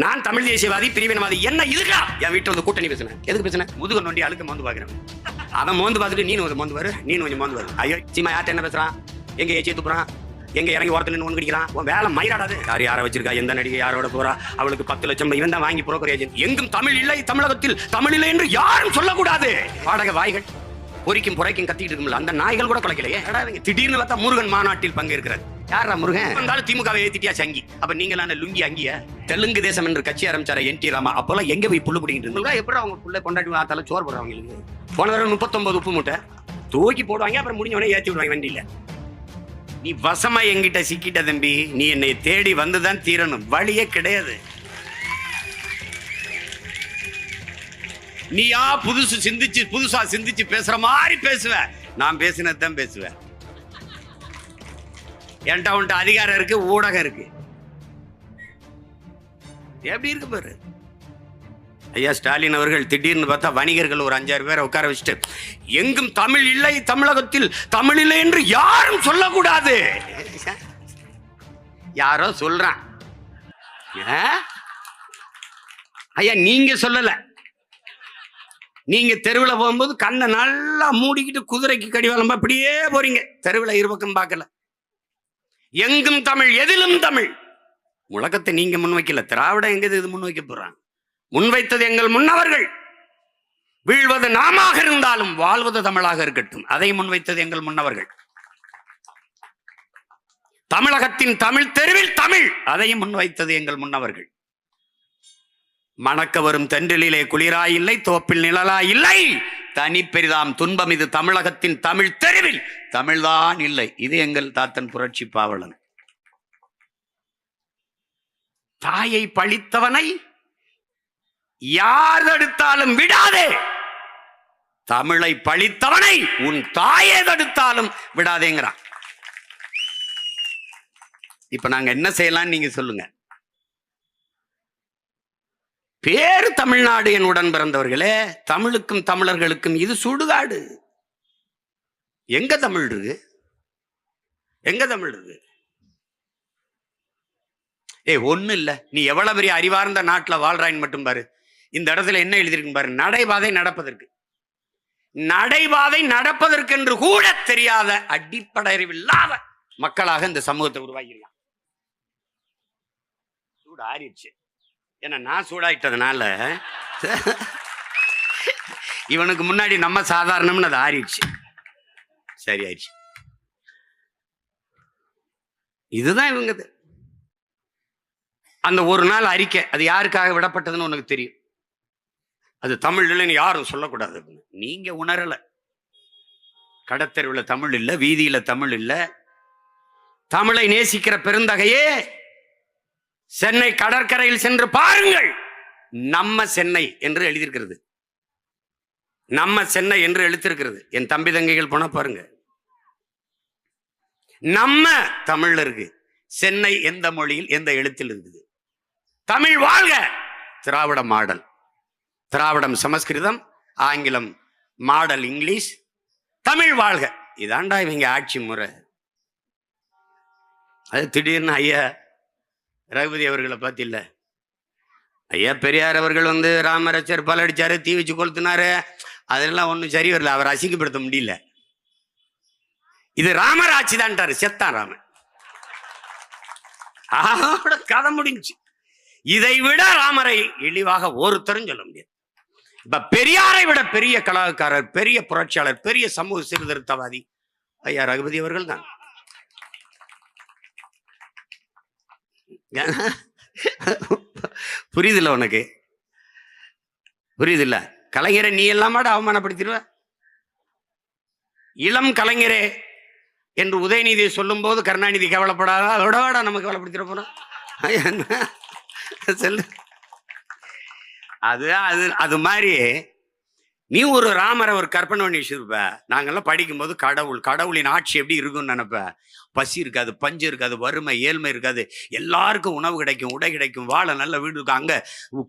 நான் தமிழ் தேசியவாதி பிரிவினவாதி என்ன இதுக்கா என் வீட்டுல வந்து கூட்டணி பேசுனேன். எதுக்கு பேசுனேன்? முதுக நோண்டி அழுக்க மோந்து பாக்குறேன். அதை மோந்து பார்த்துட்டு நீ கொஞ்சம் மோந்து பாரு, நீ கொஞ்சம் மோந்து பாரு. ஐயோ சீமா யார்ட்ட என்ன பேசுறான், எங்க ஏச்சி துப்புறான், எங்க இறங்கி ஓரத்துல நின்று ஒன்று கடிக்கிறான். உன் வேலை மயிராடாது. யாரை வச்சிருக்கா, எந்த நடிகை யாரோட போறா, அவளுக்கு 10 லட்சம் இவன் தான் வாங்கி புரோக்கர் ஏஜென்ட். எங்கும் தமிழ் இல்லை, தமிழகத்தில் தமிழ் இல்லை என்று யாரும் சொல்லக்கூடாது. வாடகை வாய்கள் பொறிக்கும் புறைக்கும் கத்திட்டு இருக்கும்ல, அந்த நாய்கள் கூட குலைக்கலையே. திடீர்னு பார்த்தா முருகன் மாநாட்டில் பங்கேற்கிறது. யாரா முருகன்? வந்தாலும் திமுகவை ஏத்திட்டியா சங்கி. அப்ப நீங்க லுங்கி அங்கிய தெலுங்கு தேசம் என்று கட்சி ஆரம்பிச்சார என் டி ராமா. அப்பெல்லாம் எங்க போய் புல்லு பிடிக்கிட்டு இருந்தா எப்படி அவங்க புள்ள கொண்டாடி ஆத்தால சோறு போடுறவங்களுக்கு? போன தடவை 39 உப்பு மூட்டை தூக்கி போடுவாங்க, அப்புறம் முடிஞ்சவனே ஏற்றி விடுவாங்க வண்டியில. நீ வசமா எங்கிட்ட சிக்கிட்ட தம்பி, நீ என்னை தேடி வந்துதான் தீரணும், வழியே கிடையாது. நீயா புதுசா சிந்திச்சு பேசுற மாதிரி பேசுவ, நான் பேசினதான் பேசுவேன். என்கிட்ட உன்ட்ட அதிகாரம் இருக்கு, ஊடகம் இருக்கு. எப்படி இருக்கு பாரு. ஐயா ஸ்டாலின் அவர்கள் திடீர்னு பார்த்தா வணிகர்கள் ஒரு 5-6 பேரை உட்கார வச்சுட்டு எங்கும் தமிழ் இல்லை, தமிழகத்தில் தமிழ் இல்லை என்று யாரும் சொல்லக்கூடாது. யாரோ சொல்றான். ஐயா நீங்க சொல்லல. நீங்க தெருவில் போகும்போது கண்ணை நல்லா மூடிக்கிட்டு குதிரைக்கு கடிவாளம் அப்படியே போறீங்க. தெருவில் இருபக்கம் பார்க்கல. எங்கும் தமிழ், எதிலும் தமிழ் முழக்கத்தை நீங்க முன்வைக்கல. திராவிட எங்க இது முன்வைக்க போறாங்க? முன்வைத்தது எங்கள் முன்னவர்கள். வீழ்வது நாமாக இருந்தாலும் வாழ்வது தமிழாக இருக்கட்டும், அதை முன்வைத்தது எங்கள் முன்னவர்கள். தமிழகத்தின் தமிழ் தெருவில் தமிழ், அதையும் முன்வைத்தது எங்கள் முன்னவர்கள். மணக்க வரும் தென்றலிலே குளிராய் இல்லை, தோப்பில் நிழலாய் இல்லை, தனி பெரிதாம் துன்பம் இது தமிழகத்தின் தமிழ் தெருவில் தமிழ்தான் இல்லை. இது எங்கள் தாத்தன் புரட்சி பாவலன். தாயை பழித்தவனை யார் தடுத்தாலும் விடாதே, தமிழை பழித்தவனை உன் தாயை தடுத்தாலும் விடாதேங்கிறான். இப்ப நாங்க என்ன செய்யலாம் நீங்க சொல்லுங்க. பேரு தமிழ்நாடு என் உடன் பிறந்தவர்களே, தமிழுக்கும் தமிழர்களுக்கும் இது சுடுகாடு. எங்க தமிழ் இருக்கு? எங்க தமிழ் இருக்கு? ஒண்ணு இல்ல, நீ எவ்வளவு பெரிய அறிவார்ந்த நாட்டுல வாழ்றாயின்னு மட்டும் பாரு. இந்த இடத்துல என்ன எழுதிருக்கு பாரு, நடைபாதை நடப்பதற்கு. நடைபாதை நடப்பதற்கென்று கூட தெரியாத அடிப்படை அறிவில்லாத மக்களாக இந்த சமூகத்தை உருவாக்கிருக்கான். சூடு ஆறிடுச்சு. ஏன்னா நான் சூடாயிட்டதுனால இவனுக்கு முன்னாடி நம்ம சாதாரணம்னு அது ஆறிடுச்சு. சரி ஆயிடுச்சு. இதுதான் இவங்க. அந்த ஒரு நாள் அறிக்கை அது யாருக்காக விடப்பட்டதுன்னு உனக்கு தெரியும். அது தமிழ் இல்லைன்னு யாரும் சொல்லக்கூடாது. நீங்க உணரல. கடத்தெருவில் தமிழ் இல்லை, வீதியில தமிழ் இல்லை. தமிழை நேசிக்கிற பெருந்தகையே, சென்னை கடற்கரையில் சென்று பாருங்கள், நம்ம சென்னை என்று எழுதியிருக்கிறது. நம்ம சென்னை என்று எழுத்திருக்கிறது. என் தம்பி தங்கைகள் போனா பாருங்க, நம்ம தமிழ்ல இருக்கு. சென்னை எந்த மொழியில் எந்த எழுத்தில் இருக்குது? தமிழ் வாழ்க. திராவிட மாடல், திராவிடம் சமஸ்கிருதம், ஆங்கிலம் மாடல் இங்கிலீஷ், தமிழ் வாழ்க. இதாண்டா இவங்க ஆட்சி முறை. அது திடீர்னு ஐயா ரகுபதி அவர்களை பார்த்தில்ல, ஐயா பெரியார் அவர்கள் ராமரை செருப்பால் அடிச்சாரு, தீ வச்சு கொளுத்தினாரு, அதெல்லாம் ஒன்றும் சரி வரல, அவர் அசிங்கப்படுத்த முடியல. இது ராமர் ஆட்சி தான்ட்டாரு, செத்தான் ராமன். கதை முடிஞ்சு. இதை விட ராமரை இழிவாக ஒருத்தரும் சொல்ல முடியாது. இப்ப பெரியாரை விட பெரிய கலாக்காரர், பெரிய புரட்சியாளர், பெரிய சமூக சீர்திருத்தவாதி ஐயா ரகுபதி அவர்கள் தான். புரியுதில்ல உனக்கு? புரியுதில்ல? கலைஞரை நீ எல்லாமாட அவமானப்படுத்திடுவ. இளம் கலைஞரே என்று உதயநிதியை சொல்லும் போது கருணாநிதி கவலைப்படாத, அதோட நம்ம கவலைப்படுத்திட போறோம். சொல்லு. அது மாதிரி நீ ஒரு ராமரை ஒரு கற்பனை பண்ணி வச்சிருப்ப. நாங்கெல்லாம் படிக்கும்போது கடவுளின் ஆட்சி எப்படி இருக்கும்னு நினைப்ப. பசி இருக்காது, பஞ்சு இருக்காது, வறுமை ஏழ்மை இருக்காது, எல்லாருக்கும் உணவு கிடைக்கும், உடை கிடைக்கும், வாழ நல்ல வீடு இருக்கும், அங்க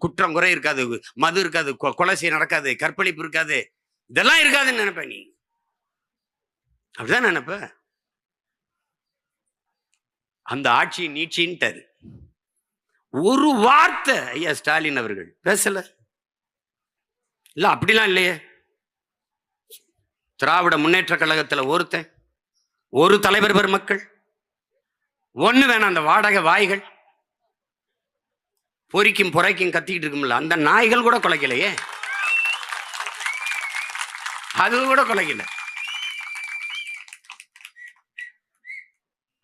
குற்றம் குறை இருக்காது, மது இருக்காது, கொலை செய்ய நடக்காது, கற்பழிப்பு இருக்காது, இதெல்லாம் இருக்காதுன்னு நினைப்ப. நீ அப்படிதான் நினைப்ப. அந்த ஆட்சி நீட்சின்ட்டாரு. ஒரு வார்த்தை ஐயா ஸ்டாலின் அவர்கள் பேசல. இல்ல அப்படிலாம் இல்லையே. திராவிட முன்னேற்ற கழகத்துல ஒருத்தன், ஒரு தலைவர் பெருமக்கள் ஒண்ணு வேணாம். அந்த வாடகை வாய்கள் பொறிக்கும் புரைக்கும் கத்திக்கிட்டு இருக்கும்ல, அந்த நாய்கள் கூட குலைக்கலையே. அது கூட குலைக்கல.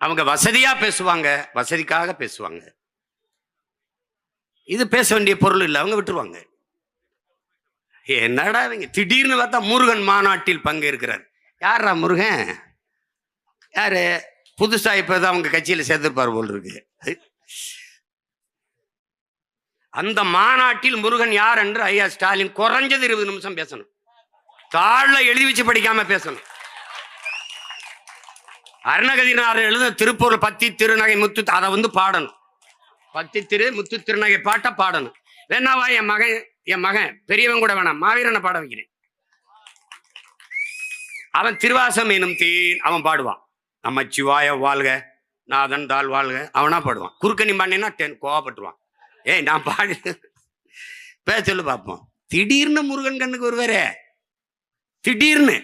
அவங்க வசதியா பேசுவாங்க, வசதிக்காக பேசுவாங்க. இது பேச வேண்டிய பொருள் இல்லை, அவங்க விட்டுருவாங்க. என்னடா இவங்க திடீர்னு பார்த்தா முருகன் மாநாட்டில் பங்கேற்கிறார். யாரா முருகன்? யாரு? புதுசா இப்பதான் அவங்க கட்சியில சேர்த்திருப்பார் போல் இருக்கு. அந்த மாநாட்டில் முருகன் யார் என்று ஐயா ஸ்டாலின் குறைஞ்சது 20 நிமிஷம் பேசணும். தாழ எழுதி வச்சு படிக்காம பேசணும். அருணகிரிநாதர் எழுத திருப்பூர் பத்தி திருநகை முத்து அதை பாடணும். பத்தி திரு முத்து திருநகை பாட்ட பாடணும். வேணாவா என் மகன் பெரியவன் கூட வேணாம், மாவீரனை பாட வைக்கிறேன். அவன் திருவாசம் எனும் தீன் அவன் பாடுவான். நமச்சிவாய வாழ்க, நாதன் தாழ் வாழ்க, அவனா பாடுவான். குறுக்கணி பாண்டினா கோவப்பட்டுருவான். ஏய் நான் பாடு பேச சொல்லு பார்ப்போம். திடீர்னு முருகன் கண்ணுக்கு ஒருவரே, திடீர்னு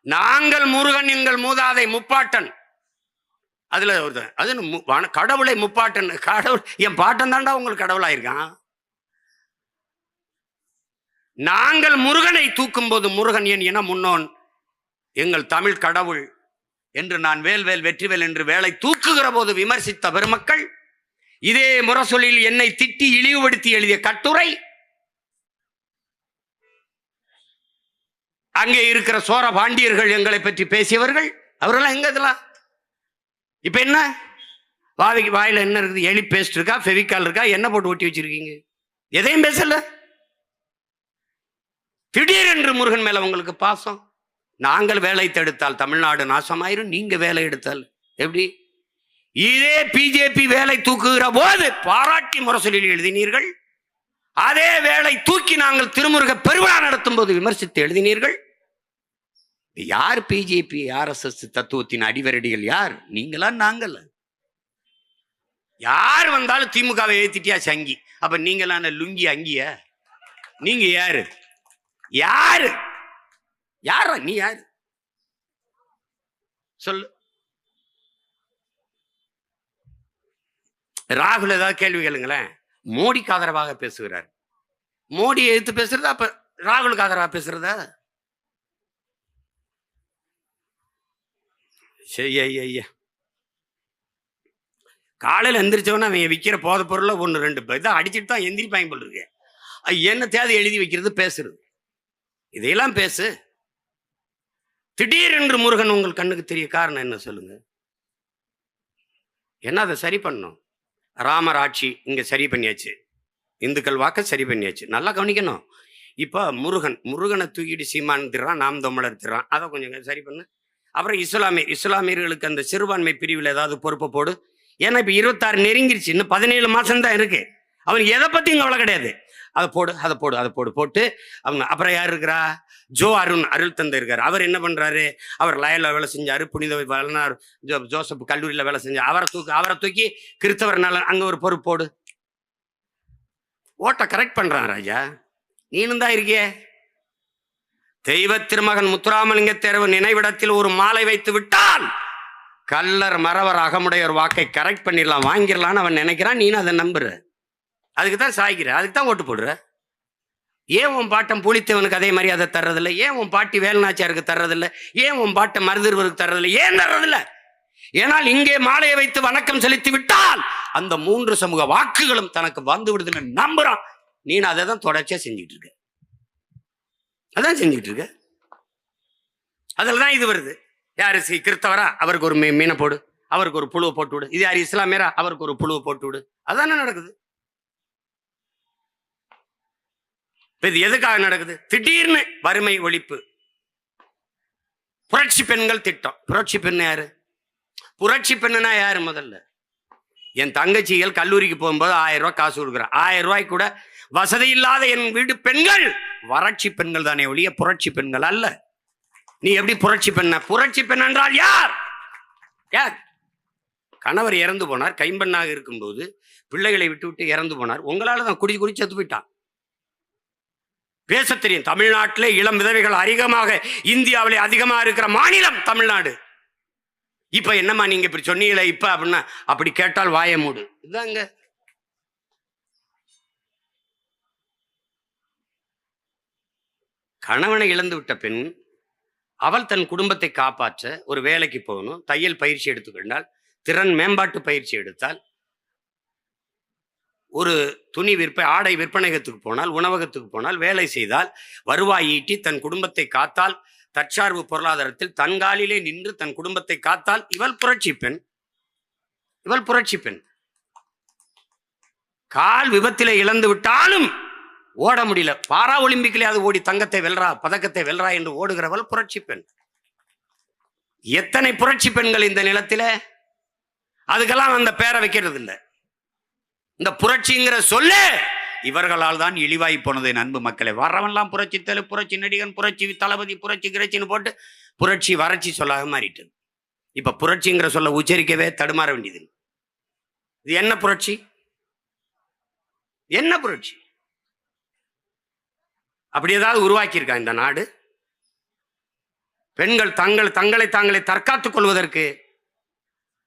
நாங்கள் முருகன் எங்கள் மூதாதை முப்பாட்டன், அதுல ஒருத்தன் அது கடவுளை முப்பாட்டன். கடவுள் என் பாட்டன் தாண்டா உங்களுக்கு கடவுளாயிருக்கான். நாங்கள் முருகனை தூக்கும் போது முருகன் என் இன முன்னோன், எங்கள் தமிழ் கடவுள் என்று நான் வேல்வேல் வெற்றிவேல் என்று வேலை தூக்குகிற போது விமர்சித்த பெருமக்கள், இதே முரசொலியில் என்னை திட்டி இழிவுபடுத்தி எழுதிய கட்டுரை, அங்கே இருக்கிற சோர பாண்டியர்கள் எங்களை பற்றி பேசியவர்கள், அவரெல்லாம் எங்க இதெல்லாம்? இப்ப என்ன வாயில என்ன இருக்குது? எலி பேஸ்ட் இருக்கா, ஃபெவிகால் இருக்கா, என்ன போட்டு ஒட்டி வச்சிருக்கீங்க? எதையும் பேசல. திடீரென்று முருகன் மேல உங்களுக்கு பாசம். நாங்கள் வேலை தடுத்தால் தமிழ்நாடு நாசமாயிரும், நீங்க வேலை எடுத்தால் எப்படி? இதே பிஜேபி வேலை தூக்குகிற போது பாராட்டி முரசொலியில் எழுதினீர்கள். அதே வேலை தூக்கி நாங்கள் திருமுருக பெருவிழா நடத்தும் போது விமர்சித்து எழுதினீர்கள். யார் பிஜேபி RSS தத்துவத்தின் அடிவரடிகள்? யார்? நீங்களா நாங்கள்? யார் வந்தாலும் திமுகவை ஏத்திட்டியா சங்கி. அப்ப நீங்களான லுங்கி அங்கிய? நீங்க யாரு? யாரு? யாரா நீ? யாரு சொல்லு. ராகுல் ஏதாவது கேள்வி கேளுங்களேன். மோடிக்கு ஆதரவாக பேசுகிறார். மோடியை எதிர்த்து பேசுறதா? அப்ப ராகுலுக்கு ஆதரவாக பேசுறதா? சரி ஐயா, காலையில் எந்திரிச்சவன அவன் விற்கிற போத பொருளை 1-2 இதை அடிச்சுட்டு தான் எந்திரிப்பாங்க போல் இருக்கு. என்ன தேவை எழுதி வைக்கிறது, பேசுறது, இதையெல்லாம் பேசு. திடீரென்று முருகன் உங்கள் கண்ணுக்கு தெரிய காரணம் என்ன சொல்லுங்க? என்ன அதை சரி பண்ணணும். ராமர் ஆட்சி இங்க சரி பண்ணியாச்சு, இந்துக்கள் வாக்க சரி பண்ணியாச்சு. நல்லா கவனிக்கணும். இப்ப முருகனை தூக்கிட்டு சீமான் திறான், நாம் தமிழர் திறான், அதை கொஞ்சம் சரி பண்ணு. அப்புறம் இஸ்லாமியர்களுக்கு அந்த சிறுபான்மை பிரிவில் ஏதாவது பொறுப்பை போடு. ஏன்னா இப்ப 26 நெருங்கிருச்சு, இன்னும் 17 மாசம் தான் இருக்கு. அவனுக்கு எதை பத்தியும் கவலை கிடையாது. அதை போடு போட்டு அவங்க. அப்புறம் யார் இருக்கிறா? ஜோ அருள் தந்தை இருக்காரு. அவர் என்ன பண்றாரு? அவர் லயல்ல வேலை செஞ்சாரு, புனித வளனார் ஜோசப் கல்லூரியில வேலை செஞ்சாரு. அவரை தூக்கி கிறிஸ்தவர் நல அங்க ஒரு பொறுப்பு போடு. ஓட்ட கரெக்ட் பண்றான் ராஜா. நீனும் தான் இருக்கிய. தெய்வ திருமகன் முத்துராமலிங்க தேர்வு நினைவிடத்தில் ஒரு மாலை வைத்து விட்டால் கல்லர் மறவர் அகமுடையோர் வாக்கை கரெக்ட் பண்ணிடலாம், வாங்கிடலான்னு அவன் நினைக்கிறான். நீனும் அதை நம்புற. அதுக்கு தான் சாய்க்கிற, அதுக்கு தான் ஓட்டு போடுற. ஏன் உன் பாட்டம் புலித்தேவனுக்கு அதே மாதிரி அதை தர்றதில்லை? ஏன் உன் பாட்டி வேலுநாச்சியாருக்கு தர்றதில்லை? ஏன் உன் பாட்டை மருதிருவருக்கு தர்றதில்லை? ஏன் தர்றதில்லை? ஏனால் இங்கே மாலையை வைத்து வணக்கம் செலுத்தி விட்டால் அந்த 3 சமூக வாக்குகளும் தனக்கு வந்து விடுதுன்னு நம்புறான். நீ அதை தான் தொடர்ச்சியா செஞ்சுட்டு இருக்க. அதான் செஞ்சுட்டு இருக்க. அதுலதான் இது வருது. யாரு கிறிஸ்தவரா? அவருக்கு ஒரு மீனை போடு, அவருக்கு ஒரு புழுவை போட்டு விடு. இது யாரு இஸ்லாமியரா? அவருக்கு ஒரு புழுவை போட்டு விடு. அதானே நடக்குது. இது எதுக்காக நடக்குது? திடீர்னு வறுமை ஒழிப்பு, புரட்சி பெண்கள் திட்டம். புரட்சி பெண் யாரு? புரட்சி பெண்ணுனா யாரு? முதல்ல என் தங்கச்சிகள் கல்லூரிக்கு போகும்போது 1000 ரூபாய் காசு கொடுக்குறேன். 1000 ரூபாய்க்கு கூட வசதி இல்லாத என் வீட்டு பெண்கள் வறட்சி பெண்கள் தானே ஒழிய புரட்சி பெண்கள் அல்ல. நீ எப்படி புரட்சி பெண்ண? புரட்சி பெண் என்றால் யார்? யார்? கணவர் இறந்து போனார், கைம்பெண்ணாக இருக்கும்போது பிள்ளைகளை விட்டு விட்டு இறந்து போனார். உங்களால தான் குடி குடி செத்து போயிட்டான். பேச தெரியும். தமிழ்நாட்டிலே இளம் விதவைகள் அதிகமாக, இந்தியாவிலே அதிகமாக இருக்கிற மாநிலம் தமிழ்நாடு. இப்ப என்னம்மா நீங்க இப்படி சொன்னீங்களே இப்ப அப்படின்னா, அப்படி கேட்டால் வாய மூடு. இதாங்க கணவனை இழந்து விட்ட பெண், அவள் தன் குடும்பத்தை காப்பாற்ற ஒரு வேலைக்கு போகணும், தையல் பயிற்சி எடுத்துக்கொண்டால், திறன் மேம்பாட்டு பயிற்சி எடுத்தால், ஒரு துணி ஆடை விற்பனையகத்துக்கு போனால், உணவகத்துக்கு போனால், வேலை செய்தால், வருவாய் ஈட்டி தன் குடும்பத்தை காத்தால், தற்சார்பு பொருளாதாரத்தில் தன்காலிலே நின்று தன் குடும்பத்தை காத்தால், இவள் புரட்சி பெண். இவள் புரட்சி பெண். கால் விபத்திலே இழந்து விட்டாலும் ஓட முடியல, பாரா ஒலிம்பிக்கிலே அது ஓடி தங்கத்தை வெல்றா, பதக்கத்தை வெல்றா என்று ஓடுகிறவள் புரட்சி பெண். எத்தனை புரட்சி பெண்கள் இந்த நிலத்தில! அதுக்கெல்லாம் அந்த பேரை வைக்கிறது இல்லை. இந்த புரட்சிங்கிற சொல்ல இவர்களால் தான் இழிவாய் போனது. அன்பு மக்களை, வரவன்லாம் புரட்சி தலை, புரட்சி நடிகன், புரட்சி தளபதி, புரட்சி கிரட்சின்னு போட்டு புரட்சி வறட்சி சொல்லாக மாறிட்டது. இப்ப புரட்சிங்கிற சொல்ல உச்சரிக்கவே தடுமாற வேண்டியது. இது என்ன புரட்சி? என்ன புரட்சி? அப்படி ஏதாவது உருவாக்கி இருக்கா இந்த நாடு? பெண்கள் தங்களை தாங்களே தற்காத்துக் கொள்வதற்கு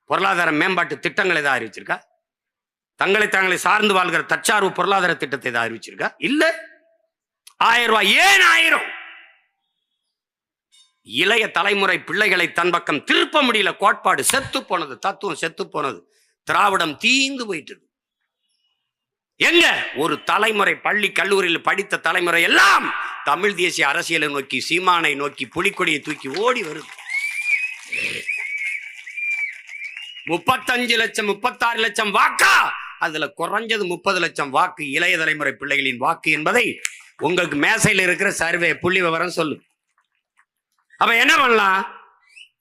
பொருளாதார மேம்பாட்டு திட்டங்களை தான் அறிவிச்சிருக்கா? தங்களை தாங்களை சார்ந்து வாழ்கிற தற்சார்பு பொருளாதார திட்டத்தை தான் அறிவிச்சிருக்கா? இல்ல. 1000 ரூபாய், ஏன் 1000? இளைய தலைமுறை பிள்ளைகளை தன் பக்கம் திருப்ப முடியல. கோட்பாடு செத்து போனது, தத்துவம் செத்து போனது, திராவிடம் தீந்து போயிட்டது. எங்க ஒரு தலைமுறை பள்ளி கல்லூரியில் படித்த தலைமுறை எல்லாம் தமிழ் தேசிய அரசியலை நோக்கி, சீமானை நோக்கி, புலிக்கொடியை தூக்கி ஓடி வருது. 35 லட்சம் 36 லட்சம் வாக்கா? அதுல குறைஞ்சது 30 லட்சம் வாக்கு இளைய தலைமுறை பிள்ளைகளின் வாக்கு என்பதை உங்களுக்கு மேசையில் இருக்கிற சர்வே புள்ளி விவரம் சொல்லு. அப்ப என்ன பண்ணலாம்?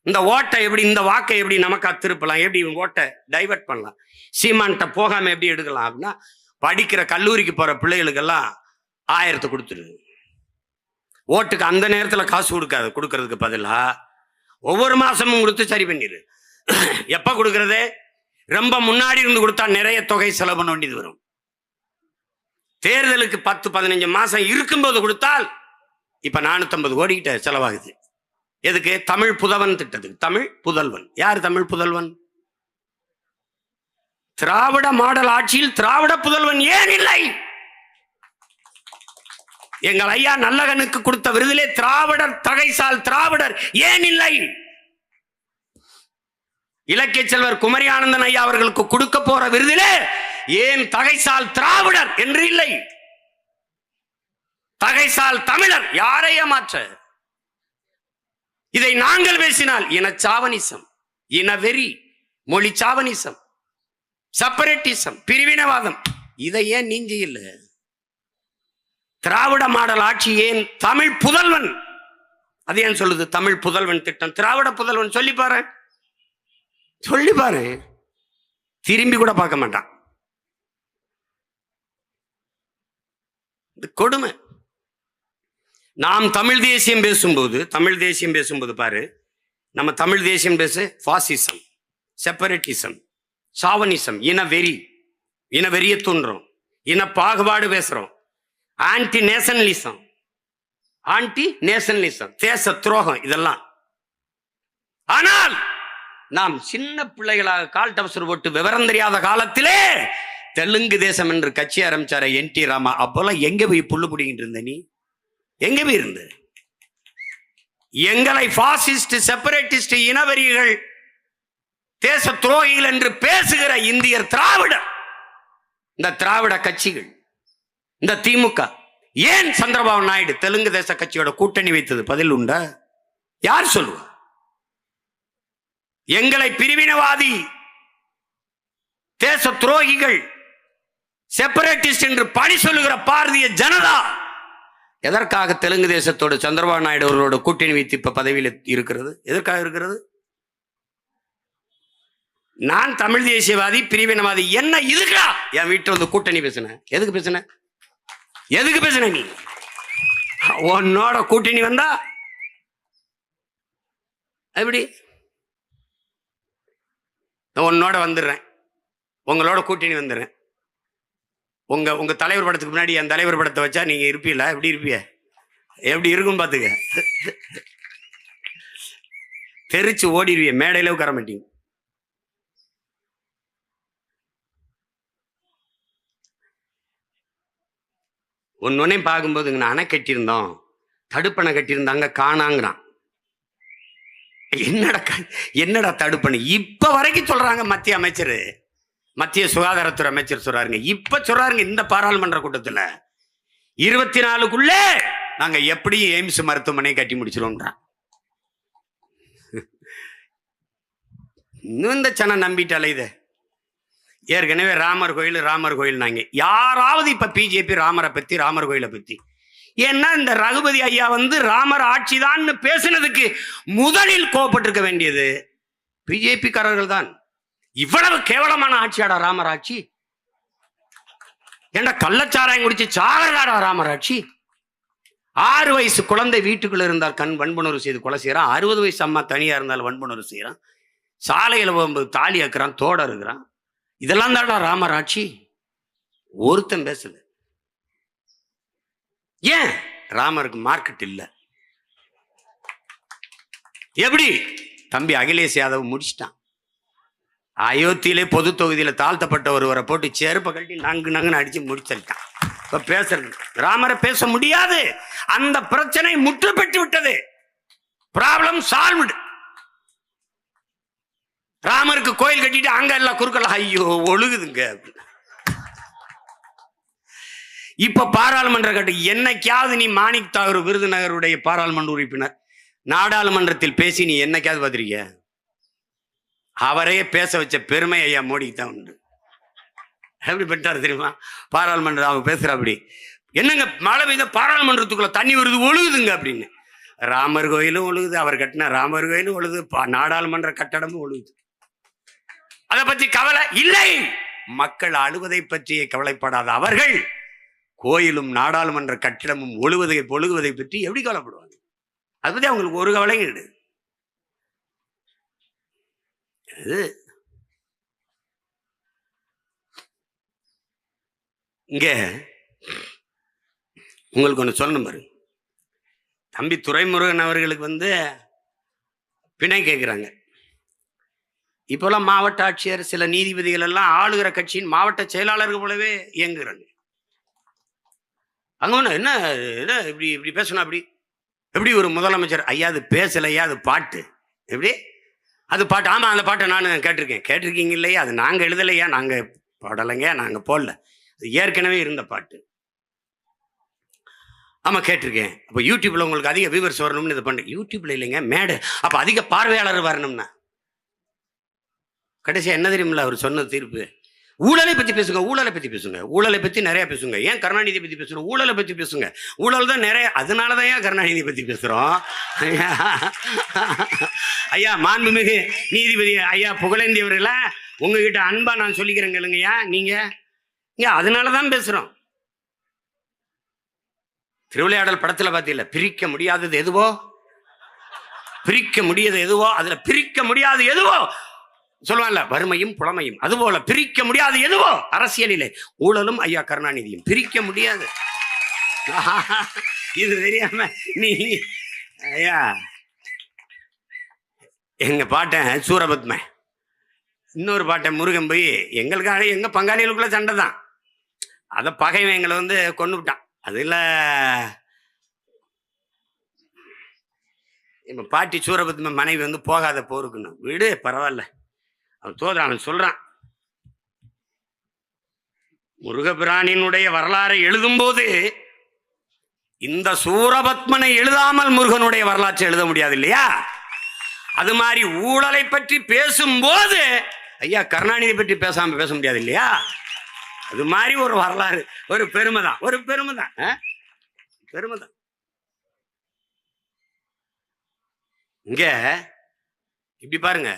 இந்த ஓட்டை எப்படி, இந்த வாக்கை எப்படி நமக்கா திருப்பலாம், எப்படி ஓட்டை டைவர்ட் பண்ணலாம், சீமான்கிட்ட போகாம எப்படி எடுக்கலாம் அப்படின்னா, படிக்கிற கல்லூரிக்கு போற பிள்ளைகளுக்கெல்லாம் 1000 கொடுத்துரு. ஓட்டுக்கு அந்த நேரத்தில் காசு கொடுக்கறதுக்கு பதிலா ஒவ்வொரு மாசமும் கொடுத்து சரி பண்ணிடு. எப்ப கொடுக்கறது? ரொம்ப முன்னாடி இருந்து கொடுத்தா நிறைய தொகை செலவு பண்ண வேண்டியது வரும். தேர்தலுக்கு 10-15 மாசம் இருக்கும்போது கொடுத்தால் இப்ப 450 கோடி கிட்ட செலவாகுது. எதுக்கு? தமிழ் புதல்வன் திட்டத்துக்கு. தமிழ் புதல்வன் யார்? தமிழ் புதல்வன் திராவிட மாடல் ஆட்சியில் திராவிட புதல்வன் ஏன் இல்லை? எங்கள் ஐயா நல்லகனுக்கு கொடுத்த விருதிலே திராவிடர் தகைசால் திராவிடர் ஏன் இல்லை? இலக்கிய செல்வர் குமரி ஆனந்தன் ஐயா அவர்களுக்கு கொடுக்க போற விருதிலே ஏன் தகைசால் திராவிடர் என்று இல்லை? தகைசால் தமிழர். யாரை ஏமாற்ற? இதை நாங்கள் பேசினால் இனச்சாவனிசம், இனவெறி, மொழி சாவனிசம், செப்பரேட்டிசம், பிரிவினவாதம். இதை ஏன் நீங்க இல்ல? திராவிட மாடல் ஆட்சி ஏன்? தமிழ் புதல்வன். அது ஏன் சொல்லுது தமிழ் புதல்வன் திட்டம்? திராவிட புதல்வன் சொல்லி பாரு, சொல்லி பாரு. திரும்பி கூட பார்க்க மாட்டான். கொடுமை. நாம் தமிழ் தேசியம் பேசும்போது பாரு, நம்ம தமிழ் தேசியம் பேசு பாசிசம், செப்பரேட்டிசம், சாவனிசம், இனவெறிய தூண்டுறோம், இன பாகுபாடு பேசுறோம், ஆன்டி நேஷனலிசம், தேச துரோகம், இதெல்லாம். ஆனால் நாம் சின்ன பிள்ளைகளாக கால் டபசர் போட்டு விவரம் தெரியாத காலத்திலே தெலுங்கு தேசம் என்று கட்சி ஆரம்பிச்சார NT ராமா. அப்போல்லாம் எங்க போய் புல்லு பிடிக்கிட்டு இருந்த நீ? எங்க போய் இருந்த? எங்களை பாசிஸ்ட், செப்பரேட்டிஸ்ட், இனவெறிகள், தேச துரோகிகள் என்று பேசுகிற இந்தியர் திராவிடர். இந்த திராவிட கட்சிகள், இந்த திமுக ஏன் சந்திரபாபு நாயுடு தெலுங்கு தேச கட்சியோட கூட்டணி வைத்தது? பதில் உண்டா? யார் சொல்லுவா? எங்களை பிரிவினவாதி, தேச துரோகிகள், செப்பரேட்டிஸ்ட் என்று பழி சொல்லுகிற பாரதிய ஜனதா எதற்காக தெலுங்கு தேசத்தோடு சந்திரபாபு நாயுடு அவர்களோட கூட்டணி வைத்து இப்ப பதவியில் இருக்கிறது? எதற்காக இருக்கிறது? நான் தமிழ் தேசியவாதி, பிரிவினவாதி. என்ன இதுக்கா என் வீட்டில் வந்து கூட்டணி பேசுன? எதுக்கு பேசுன நீ? உன்னோட கூட்டணி வந்தா எப்படி? உன்னோட வந்துடுறேன், உங்களோட கூட்டணி வந்துடுறேன். உங்க தலைவர் படத்துக்கு முன்னாடி என் தலைவர் படத்தை வச்சா நீங்க இருப்பீல? எப்படி இருப்பிய? எப்படி இருக்கும் பாத்துக்க. தெரிச்சு ஓடிடுவிய, மேடையில உட்கார மாட்டீங்க. ஒன்னொன்னே பார்க்கும்போது அணை கட்டியிருந்தோம், தடுப்பணை கட்டியிருந்தாங்க, காணாங்கிறான். என்னடா தடுப்பணை? இப்ப வரைக்கும் சொல்றாங்க மத்திய அமைச்சர், மத்திய சுகாதாரத்துறை அமைச்சர் சொல்றாருங்க. இப்ப சொல்றாருங்க இந்த பாராளுமன்ற கூட்டத்துல 24க்குள்ள நாங்க எப்படி எய்ம்ஸ் மருத்துவமனை கட்டி முடிச்சிருவோம்ன்றான். இன்னும் இந்த சனம் நம்பிட்டாலே இதை. ஏற்கனவே ராமர் கோயில் நாங்க யாராவது இப்ப பிஜேபி ராமரை பத்தி, ராமர் கோயிலை பத்தி, ஏன்னா இந்த ரகுபதி ஐயா ராமர் ஆட்சிதான் பேசினதுக்கு முதலில் கோபப்பட்டிருக்க வேண்டியது பிஜேபி காரர்கள் தான். இவ்வளவு கேவலமான ஆட்சியாடா ராமர் ஆட்சி? ஏண்டா கள்ளச்சாராயம் குடிச்சு சாகராடா ராமர் ஆட்சி? 6 வயசு குழந்தை வீட்டுக்குள்ள இருந்தால் வன்புணர்வு செய்து கொலை செய்யறான். 60 வயசு அம்மா தனியா இருந்தாலும் வன்புணர்வு செய்யறான். சாலையில போகும்போது தாலி அக்குறான், தோட இருக்கிறான். இதெல்லாம் தான்டா ராமர் ஆட்சி. ஒருத்தன் பேசல. ஏன்? ராமருக்கு மார்க்கெட் இல்ல. எப்படி? தம்பி அகிலேஷ் யாதவ் முடிச்சிட்டான். அயோத்தியிலே பொது தொகுதியில தாழ்த்தப்பட்ட ஒருவரை போட்டு செருப்பை கட்டி நங்குன்னு அடிச்சு முடிச்சிருக்கான். இப்ப பேசுறது ராமரை பேச முடியாது. அந்த பிரச்சனை முற்று பெற்று விட்டது. Problem solved. ராமருக்கு கோயில் கட்டிட்டு அங்க எல்லாம் குறுக்கல, ஐயோ ஒழுகுதுங்க. இப்ப பாராளுமன்ற கட்டு என்னைக்காவது நீ மாணிக் தாகூர் விருதுநகருடைய பாராளுமன்ற உறுப்பினர் நாடாளுமன்றத்தில் பேசி நீ என்னைக்காவது பார்த்திருக்கிய? அவரையே பேச வச்ச பெருமை ஐயா மோடிக்கு தான் உண்டு. எப்படி பெற்றாரு தெரியுமா? பாராளுமன்றம் அவங்க பேசுற அப்படி, என்னங்க மழை பெய்த பாராளுமன்றத்துக்குள்ள தண்ணி வருது, ஒழுகுதுங்க அப்படின்னு. ராமர் கோயிலும் ஒழுகுது, அவர் கட்டின ராமர் கோயிலும் ஒழுகுது, நாடாளுமன்ற கட்டடமும் ஒழுகுது. அதை பற்றி கவலை இல்லை. மக்கள் அழுவதை பற்றியே கவலைப்படாத அவர்கள் கோயிலும் நாடாளுமன்ற கட்டிடமும் ஒழுகுவதை பற்றி எப்படி கவலைப்படுவாங்க? அதை பத்தி அவங்களுக்கு ஒரு கவலையும் கிடையாது. இங்க உங்களுக்கு ஒண்ணு சொல்லணும் பாரு. தம்பி துரைமுருகன் அவர்களுக்கு பிணை கேட்கிறாங்க. இப்பெல்லாம் மாவட்ட ஆட்சியர், சில நீதிபதிகள் எல்லாம் ஆளுகிற கட்சியின் மாவட்ட செயலாளர்கள் போலவே இயங்குறாங்க. அங்க என்ன இப்படி இப்படி பேசணும்? அப்படி எப்படி ஒரு முதலமைச்சர்? ஐயா அது பேசலையா, அது பாட்டு. எப்படி அது பாட்டு? ஆமா, அந்த பாட்டை நான் கேட்டிருக்கீங்க இல்லையா? அது நாங்க எழுதலையா, நாங்க பாடலைங்க, நாங்க போடல, அது ஏற்கனவே இருந்த பாட்டு. ஆமா கேட்டிருக்கேன். அப்ப யூடியூப்ல உங்களுக்கு அதிக வியூவர்ஸ் வரணும்னு இதை பண்றேன். யூடியூப்ல இல்லைங்க, மேடு. அப்ப அதிக பார்வையாளர் வரணும்னா கடைசியா என்ன தெரியுமில்ல அவர் சொன்ன தீர்ப்பு? ஊழலை பத்தி பேசுங்க, ஊழலை பத்தி பேசுங்க, ஊழலை பத்தி நிறைய பேசுங்க. ஏன் கருணாநிதி பத்தி பேசுறோம்? ஊழலை பத்தி பேசுங்க. ஊழல் தான் நிறைய, அதனாலதான் ஏன் கருணாநிதி பத்தி பேசுறோம். ஐயா மாண்புமிகு நீதிபதி ஐயா புகழேந்தி அவர்கள உங்ககிட்ட அன்பா நான் சொல்லிக்கிறேங்க இல்லைங்கய்யா, நீங்க அதனாலதான் பேசுறோம். திருவிளையாடல் படத்துல பாத்தீங்களா, பிரிக்க முடியாதது எதுவோ, பிரிக்க முடியாதது எதுவோ, அதுல பிரிக்க முடியாது எதுவோ சொல்லுவாங்கல்ல, வறுமையும் புலமையும். அதுபோல பிரிக்க முடியாது எதுவோ அரசியலிலே ஊழலும் ஐயா கருணாநிதியும் பிரிக்க முடியாது. இது தெரியாம நீ ஐயா எங்க பாட்டேன் சூரபத்ம, இன்னொரு பாட்டேன் முருகன் போய் எங்களுக்காக எங்க பங்காளிகளுக்குள்ள சண்டை தான். அத பகைவன் எங்களை கொண்டு விட்டான். அதுல எங்க பாட்டி சூரபத்ம மனைவி போகாத போருக்குன்னு, வீடு பரவாயில்ல, அவன் சொல்றான். முருகபிரானினுடைய வரலாறை எழுதும் போது இந்த சூரபத்மனை எழுதாமல் முருகனுடைய வரலாற்றை எழுத முடியாது இல்லையா? அது மாதிரி ஊழலை பற்றி பேசும்போது ஐயா கருணாநிதி பற்றி பேசாம பேச முடியாது இல்லையா? அது மாதிரி ஒரு வரலாறு, ஒரு பெருமைதான், ஒரு பெருமைதான், பெருமைதான். இங்க இப்படி பாருங்க,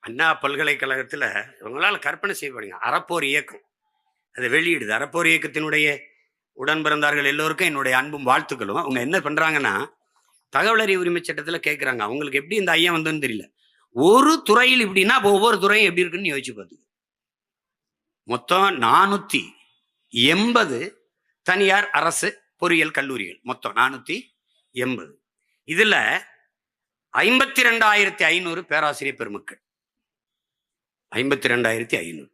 அண்ணா பல்கலைக்கழகத்துல இவங்களால கற்பனை செய்யப்படுங்க அறப்போர் இயக்கம் அதை வெளியிடுது. அறப்போர் இயக்கத்தினுடைய உடன் பிறந்தார்கள் எல்லோருக்கும் என்னுடைய அன்பும் வாழ்த்துக்களும். அவங்க என்ன பண்றாங்கன்னா, தகவல் அறிவு உரிமை சட்டத்துல கேட்கறாங்க அவங்களுக்கு எப்படி இந்த ஐயா வந்ததுன்னு தெரியல. ஒரு துறையில் இப்படின்னா ஒவ்வொரு துறையும் எப்படி இருக்குன்னு யோசிச்சு பார்த்து. மொத்தம் 480 தனியார் அரசு பொறியியல் கல்லூரிகள், மொத்தம் 480. இதுல 52,500 பேராசிரியர் பெருமக்கள், 52,500.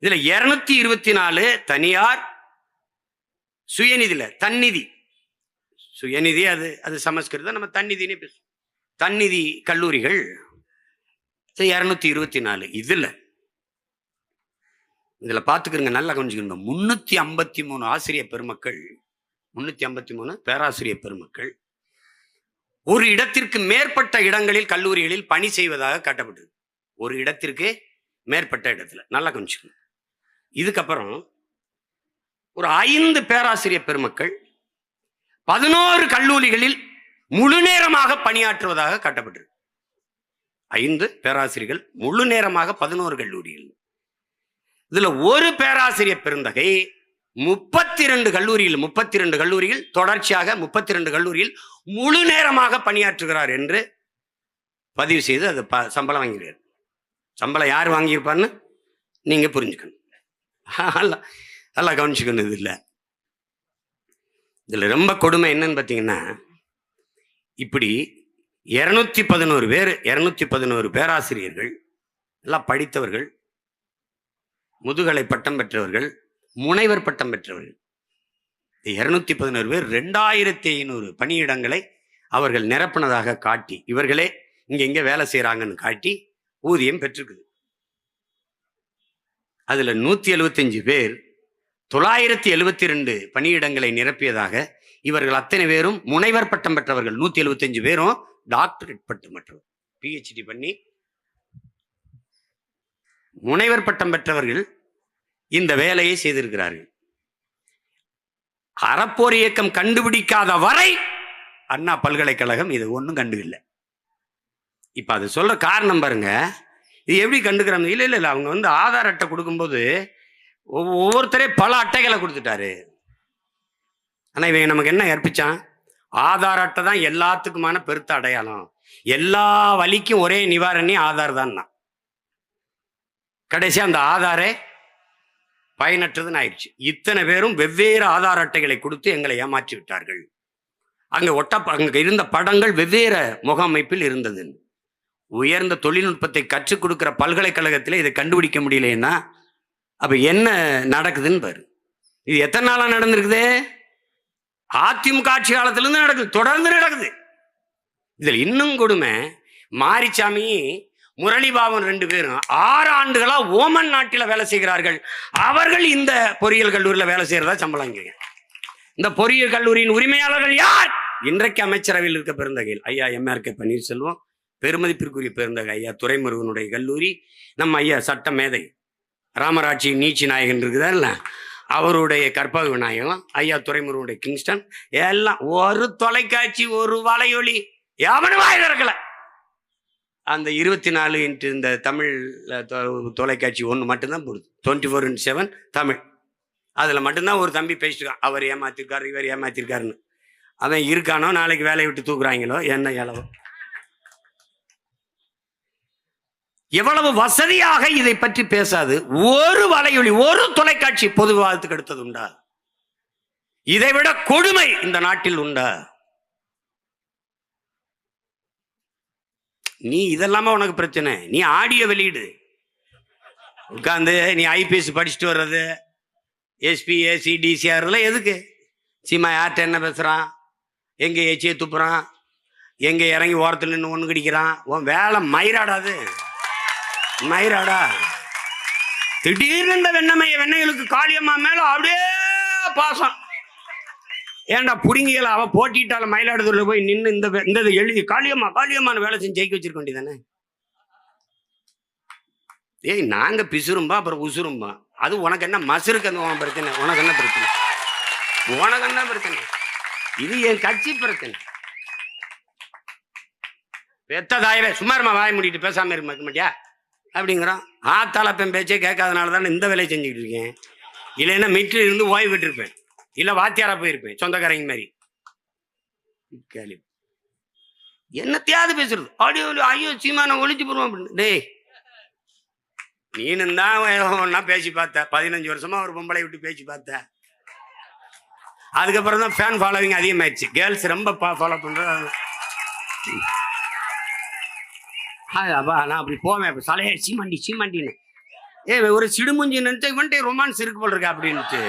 இதுல 224 தனியார் சுயநிதியில, தன்னிதி, சுயநிதி அது சமஸ்கிருதம், நம்ம தன்னிதினே பேசுவோம், தன்னிதி கல்லூரிகள் 224. இதுல பாத்துக்கிறங்க, நல்லா கொஞ்சம் 353 ஆசிரியர் பெருமக்கள், 353 பேராசிரியர் பெருமக்கள் ஒரு இடத்திற்கு மேற்பட்ட இடங்களில் கல்லூரிகளில் பணி செய்வதாக காட்டப்பட்டது. ஒரு இடத்திற்கு மேற்பட்ட இடத்துல, நல்லா கொஞ்சம். இதுக்கப்புறம் ஒரு 5 பேராசிரியர் பெருமக்கள் 11 கல்லூரிகளில் முழு நேரமாக பணியாற்றுவதாக காட்டப்பட்டது. 5 பேராசிரியர்கள் முழு நேரமாக 11 கல்லூரிகள். இதுல ஒரு பேராசிரியர் பெருந்தகை 32 கல்லூரிகள் தொடர்ச்சியாக 32 கல்லூரியில் முழு நேரமாக பணியாற்றுகிறார் என்று பதிவு செய்து அது சம்பளம் வாங்கிறார். சம்பளம் யார் வாங்கியிருப்பான்னு நீங்க புரிஞ்சுக்கணும், நல்லா கவனிச்சுக்கணும். இதுல ரொம்ப கொடுமை என்னன்னு பார்த்தீங்கன்னா, இப்படி 211 பேராசிரியர்கள், எல்லாம் படித்தவர்கள், முதுகலை பட்டம் பெற்றவர்கள், முனைவர் பட்டம் பெற்றவர்கள், 211 பேர் 2500 பணியிடங்களை அவர்கள் நிரப்பினதாக காட்டி, இவர்களே இங்க வேலை செய்யறாங்கன்னு காட்டி ஊதியம் பெற்றிருக்குது. அதுல 175 பேர் 972 பணியிடங்களை நிரப்பியதாக, இவர்கள் அத்தனை பேரும் முனைவர் பட்டம் பெற்றவர்கள். 175 பேரும் டாக்டரேட் பட்டம் பெற்றவர், PhD பண்ணி முனைவர் பட்டம் பெற்றவர்கள் இந்த வேலையை செய்திருக்கிறார்கள். அறப்போர் இயக்கம் கண்டுபிடிக்காத வரை அண்ணா பல்கலைக்கழகம் இது ஒன்றும் கண்டுகல. இப்ப அது சொல்ற காரணம் பாருங்க, இது எப்படி கண்டுக்கிறாங்க? இல்ல அவங்க ஆதார் அட்டை கொடுக்கும்போது ஒவ்வொருத்தரே பல அட்டைகளை கொடுத்துட்டாரு. ஆனா இவன் நமக்கு என்ன கற்பிச்சான்? ஆதார் அட்டை தான் எல்லாத்துக்குமான பெருத்த அடையாளம், எல்லா வலிக்கும் ஒரே நிவாரணி ஆதார் தான். கடைசியா அந்த ஆதாரே பயனற்றதுன்னு ஆயிடுச்சு. இத்தனை பேரும் வெவ்வேறு ஆதார் அட்டைகளை கொடுத்து எங்களை ஏமாற்றி விட்டார்கள். அங்க இருந்த படங்கள் வெவ்வேறு முகமைப்பில் இருந்தது. உயர்ந்த தொழில்நுட்பத்தை கற்றுக் கொடுக்கிற பல்கலைக்கழகத்தில் இதை கண்டுபிடிக்க முடியலன்னா அப்ப என்ன நடக்குதுன்னு பாரு. இது எத்தனை நாளா நடந்திருக்குது? அதிமுக ஆட்சி காலத்திலிருந்து நடக்குது, தொடர்ந்து நடக்குது. இதுல இன்னும் கொடுமை, மாரிச்சாமி முரளிபாபன் 2 பேரும் 6 ஆண்டுகளா ஓமன் நாட்டில வேலை செய்கிறார்கள். அவர்கள் இந்த பொறியியல் கல்லூரியில வேலை செய்யறதா சம்பளம். இந்த பொறியியல் கல்லூரியின் உரிமையாளர்கள் யார்? இன்றைக்கு அமைச்சரவையில் இருக்க பெருந்தகையில் ஐயா MRK பன்னீர்செல்வம், பெருமதிப்பிற்குரிய பெருந்தகை ஐயா துரைமுருகனுடைய கல்லூரி, நம்ம ஐயா சட்ட மேதை ராமராட்சி நீச்சி நாயகன் இருக்குதான்ல, அவருடைய கற்பக விநாயகம், ஐயா துரைமுருகனுடைய கிங்ஸ்டன், எல்லாம் ஒரு தொலைக்காட்சி, ஒரு வலையொலி எவனும் வாய் திறக்கல. அந்த 24 இந்த தமிழ் தொலைக்காட்சி ஒன்று மட்டும்தான் போடுது, 24/7 தமிழ். அதில் மட்டும்தான் ஒரு தம்பி பேசிட்டுருக்கான், அவர் ஏமாத்திருக்காரு, இவர் ஏமாத்திருக்காருன்னு. அவன் இருக்கானோ நாளைக்கு வேலையை விட்டு தூக்குறாங்களோ என்ன எளவோ. எவ்வளவு வசதியாக இதை பற்றி பேசாது ஒரு வலையொலி, ஒரு தொலைக்காட்சி பொது விவாதத்துக்கு எடுத்தது உண்டா? இதை விட கொடுமை இந்த நாட்டில் உண்டா? நீ இதெல்லாம உனக்கு பிரச்சனை. நீ ஆடியோ வெளியிடு, உட்காந்து நீ IPS படிச்சுட்டு வர்றது, SP AC DCR எதுக்கு? சீமா யார்கிட்ட என்ன பேசுறான், எங்க ஏச்சியை துப்புறான், எங்க இறங்கி ஓரத்தில் நின்று ஒண்ணு கடிக்கிறான், உன் வேலை மயிராடாது, மயிராடா. திடீர்னு இந்த வெண்ணைகளுக்கு காளியம்மா மேல அப்படியே பாசம். ஏன்டா புடுங்கியல அவ போட்டிட்டால மயிலாடுதுறையில போய் நின்று இந்த எழுதி காளியம்மான்னு வேலை செஞ்சு ஜெயிக்க வச்சிருக்க வேண்டியதானே? ஏய், நாங்க பிசுரும்பா அப்புறம் உசுரும்பா, அது உனக்கு என்ன மசுருக்கு அந்த பிரச்சனை? உனக்கு என்ன பிரச்சனை? உனக்கு என்ன பிரச்சனை? இது என் கட்சி பிரச்சனை. பெத்த தாயவே சும்மாருமா வாய மூடிட்டு பேசாம இருக்க மாட்டியா அப்படிங்கிறான். ஆத்தாளப்பன் பேச்சே கேட்காதனால தானே இந்த வேலையை செஞ்சுக்கிட்டு இருக்கேன். இல்லைன்னா மீட்டில் இருந்து ஓய்வு விட்டுருப்பேன், இல்ல வாத்தியாரா போயிருப்பேன் சொந்தக்காரங்க மாதிரி. கேள்வி என்னத்தையாவது பேசுறது, ஆடியோ ஐயோ சீமான ஒழிச்சு போடுவோம் அப்படின்னு. டேய், நீனும் தான் ஒன்னா பேசி பார்த்த. 15 வருஷமா ஒரு பொம்பளை விட்டு பேசி பார்த்த. அதுக்கப்புறம் தான் ஃபேன் ஃபாலோவிங் அதிகமாயிடுச்சு. கேர்ள்ஸ் ரொம்ப ஃபாலோ பண்றாங்க. அப்பா நான் அப்படி போவேன் சலைய சீமாண்டின்னு ஒரு சிடுமுஞ்சி நினைச்சு இவன்ட்டு ரொமான்ஸ் இருக்கு போல் இருக்கு அப்படின்ட்டு.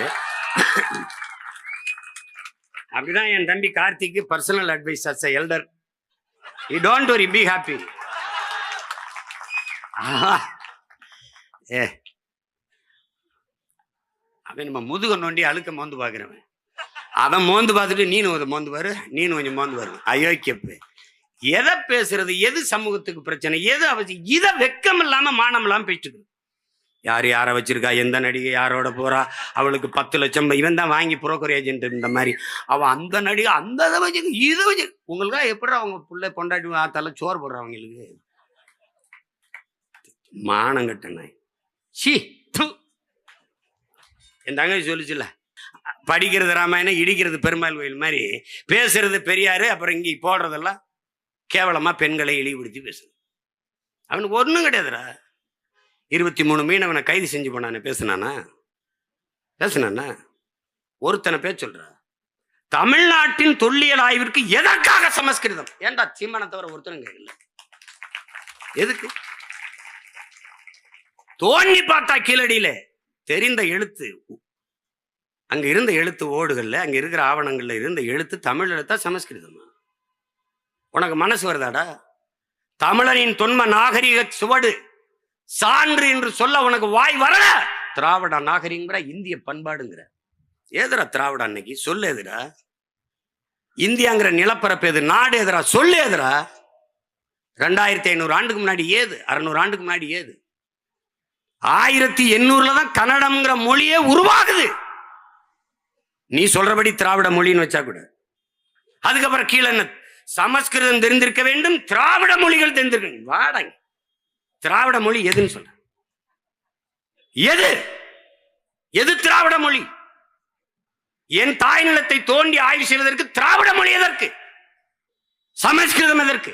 அப்படிதான் என் தம்பி கார்த்திக்கு personal advice as elder. You don't worry, be happy. அவன் நம்ம முதுக நோண்டி அழுக்க மோந்து பாக்குறவன். அவன் மோந்து பார்த்துட்டு நீனும் அதை மோந்து பாரு, நீனும் கொஞ்சம் மோந்து பாரு. அயோக்கியப்பு. எதை பேசுறது, எது சமூகத்துக்கு பிரச்சனை, எது அவசியம், இதை வெக்கம் இல்லாம மானம் இல்லாம பேசிட்டு யார் யாரை வச்சிருக்கா, எந்த நடிகை யாரோட போறா, அவளுக்கு 10 லட்சம் இவன் தான் வாங்கி புரோக்கர் ஏஜென்ட் இந்த மாதிரி, அவன் அந்த நடிகை அந்த இதை வச்சு இதை வச்சு உங்களுக்கா எப்படி அவங்க பிள்ளை பொண்டாட்டி ஆத்தால சோறு போடுறவங்களுக்கு மானம் கட்டண. சி என் தங்கச்சி சொல்லிச்சுல, படிக்கிறது ராமாயணம், இடிக்கிறது பெருமாள் கோயில் மாதிரி பேசுறது பெரியாரு, அப்புறம் இங்கே போடுறதெல்லாம் கேவலமா பெண்களை இழிவுபடுத்தி பேசுறது. அவனுக்கு ஒன்றும் கிடையாதுடா. 23 மீனவனை கைது செஞ்சு போனானே பேசுனானா ஒருத்தனை பேர் சொல்ற. தமிழ்நாட்டின் தொல்லியல் ஆய்விற்கு எதற்காக சமஸ்கிருதம்? ஏன்டா சீமானை தவிர ஒருத்தனும் கேட்கல. எதுக்கு? தோண்டி பார்த்தா கீழடியில தெரிந்த எழுத்து, அங்க இருந்த எழுத்து ஓடுகள்ல, அங்க இருக்கிற ஆவணங்கள்ல இருந்த எழுத்து தமிழ் எழுத்தா சமஸ்கிருதமா? உனக்கு மனசு வருதாடா? தமிழனின் தொன்ம நாகரிக சுவடு சான்று என்று சொல்ல உனக்கு வாய் வரல. திராவிட நாகரிகங்கிற, இந்திய பண்பாடுங்கிற. ஏதுரா திராவிட அன்னைக்கு சொல்லு எதுரா? இந்தியாங்கிற நிலப்பரப்பு எது, நாடு எதுரா, சொல்லு எதுரா? 2500 ஆண்டுக்கு முன்னாடி ஏது, 600 ஆண்டுக்கு முன்னாடி ஏது, 1800 தான் கன்னடம்ங்கிற மொழியே உருவாகுது. நீ சொல்றபடி திராவிட மொழின்னு வச்சா கூட. அதுக்கப்புறம் கீழே என்ன, சமஸ்கிருதம் தெரிந்திருக்க வேண்டும், திராவிட மொழிகள் தெரிந்திருக்க. வாடாங்க, திராவிட மொழி எதுன்னு சொல்ற? எது எது திராவிட மொழி? என் தாய் நிலத்தை தோண்டி ஆய்வு செய்வதற்கு திராவிட மொழி எதற்கு? சமஸ்கிருதம் எதற்கு?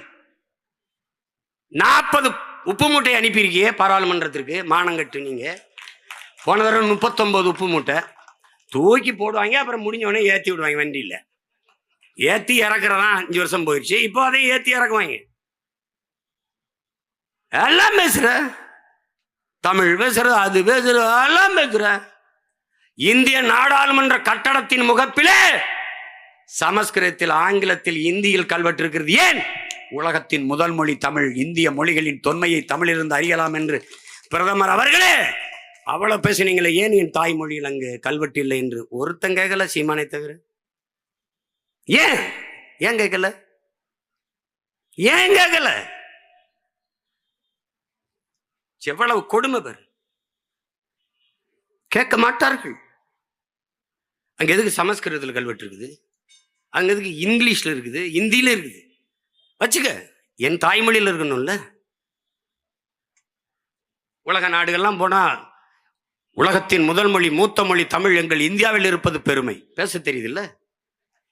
40 உப்பு மூட்டை அனுப்பியிருக்கியே பாராளுமன்றத்திற்கு, மானங்கட்டு. நீங்க போன தடவை 39 உப்பு மூட்டை தூக்கி போடுவாங்க, அப்புறம் முடிஞ்சவொடனே ஏற்றி விடுவாங்க. வண்டியில் ஏற்றி இறக்குறதான் 5 வருஷம் போயிடுச்சு. இப்போ அதையும் ஏற்றி இறக்குவாங்க. எல்லாம் பேசுற, தமிழ் பேசுற, அது பேசுற, எல்லாம் பேசுற. இந்திய நாடாளுமன்ற கட்டடத்தின் முகப்பிலே சமஸ்கிருதத்தில், ஆங்கிலத்தில், இந்தியில் கல்வெட்டு இருக்கிறது. ஏன்? உலகத்தின் முதல் மொழி தமிழ், இந்திய மொழிகளின் தொன்மையை தமிழிலிருந்து அறியலாம் என்று பிரதமர் அவர்களே அவ்வளவு பேசினீங்களே, ஏன் என் தாய்மொழியில் அங்கு கல்வெட்டு இல்லை என்று ஒருத்தன் கேட்கல, சீமானை தவிர. ஏன் ஏன் கேட்கல? ஏன் கேட்கல? எவ்வளவு கொடுமை பேர். கேட்க மாட்டார்கள். அங்க எதுக்கு சமஸ்கிருதத்தில் கல்வெட்டு இருக்குது? அங்க எதுக்கு இங்கிலீஷ்ல இருக்குது, இந்தியில இருக்குது? வச்சுக்க, என் தாய்மொழியில் இருக்கணும்ல. உலக நாடுகள்லாம் போனா உலகத்தின் முதல் மொழி, மூத்த மொழி தமிழ், எங்கள் இந்தியாவில் இருப்பது பெருமை பேச தெரியுதில்ல.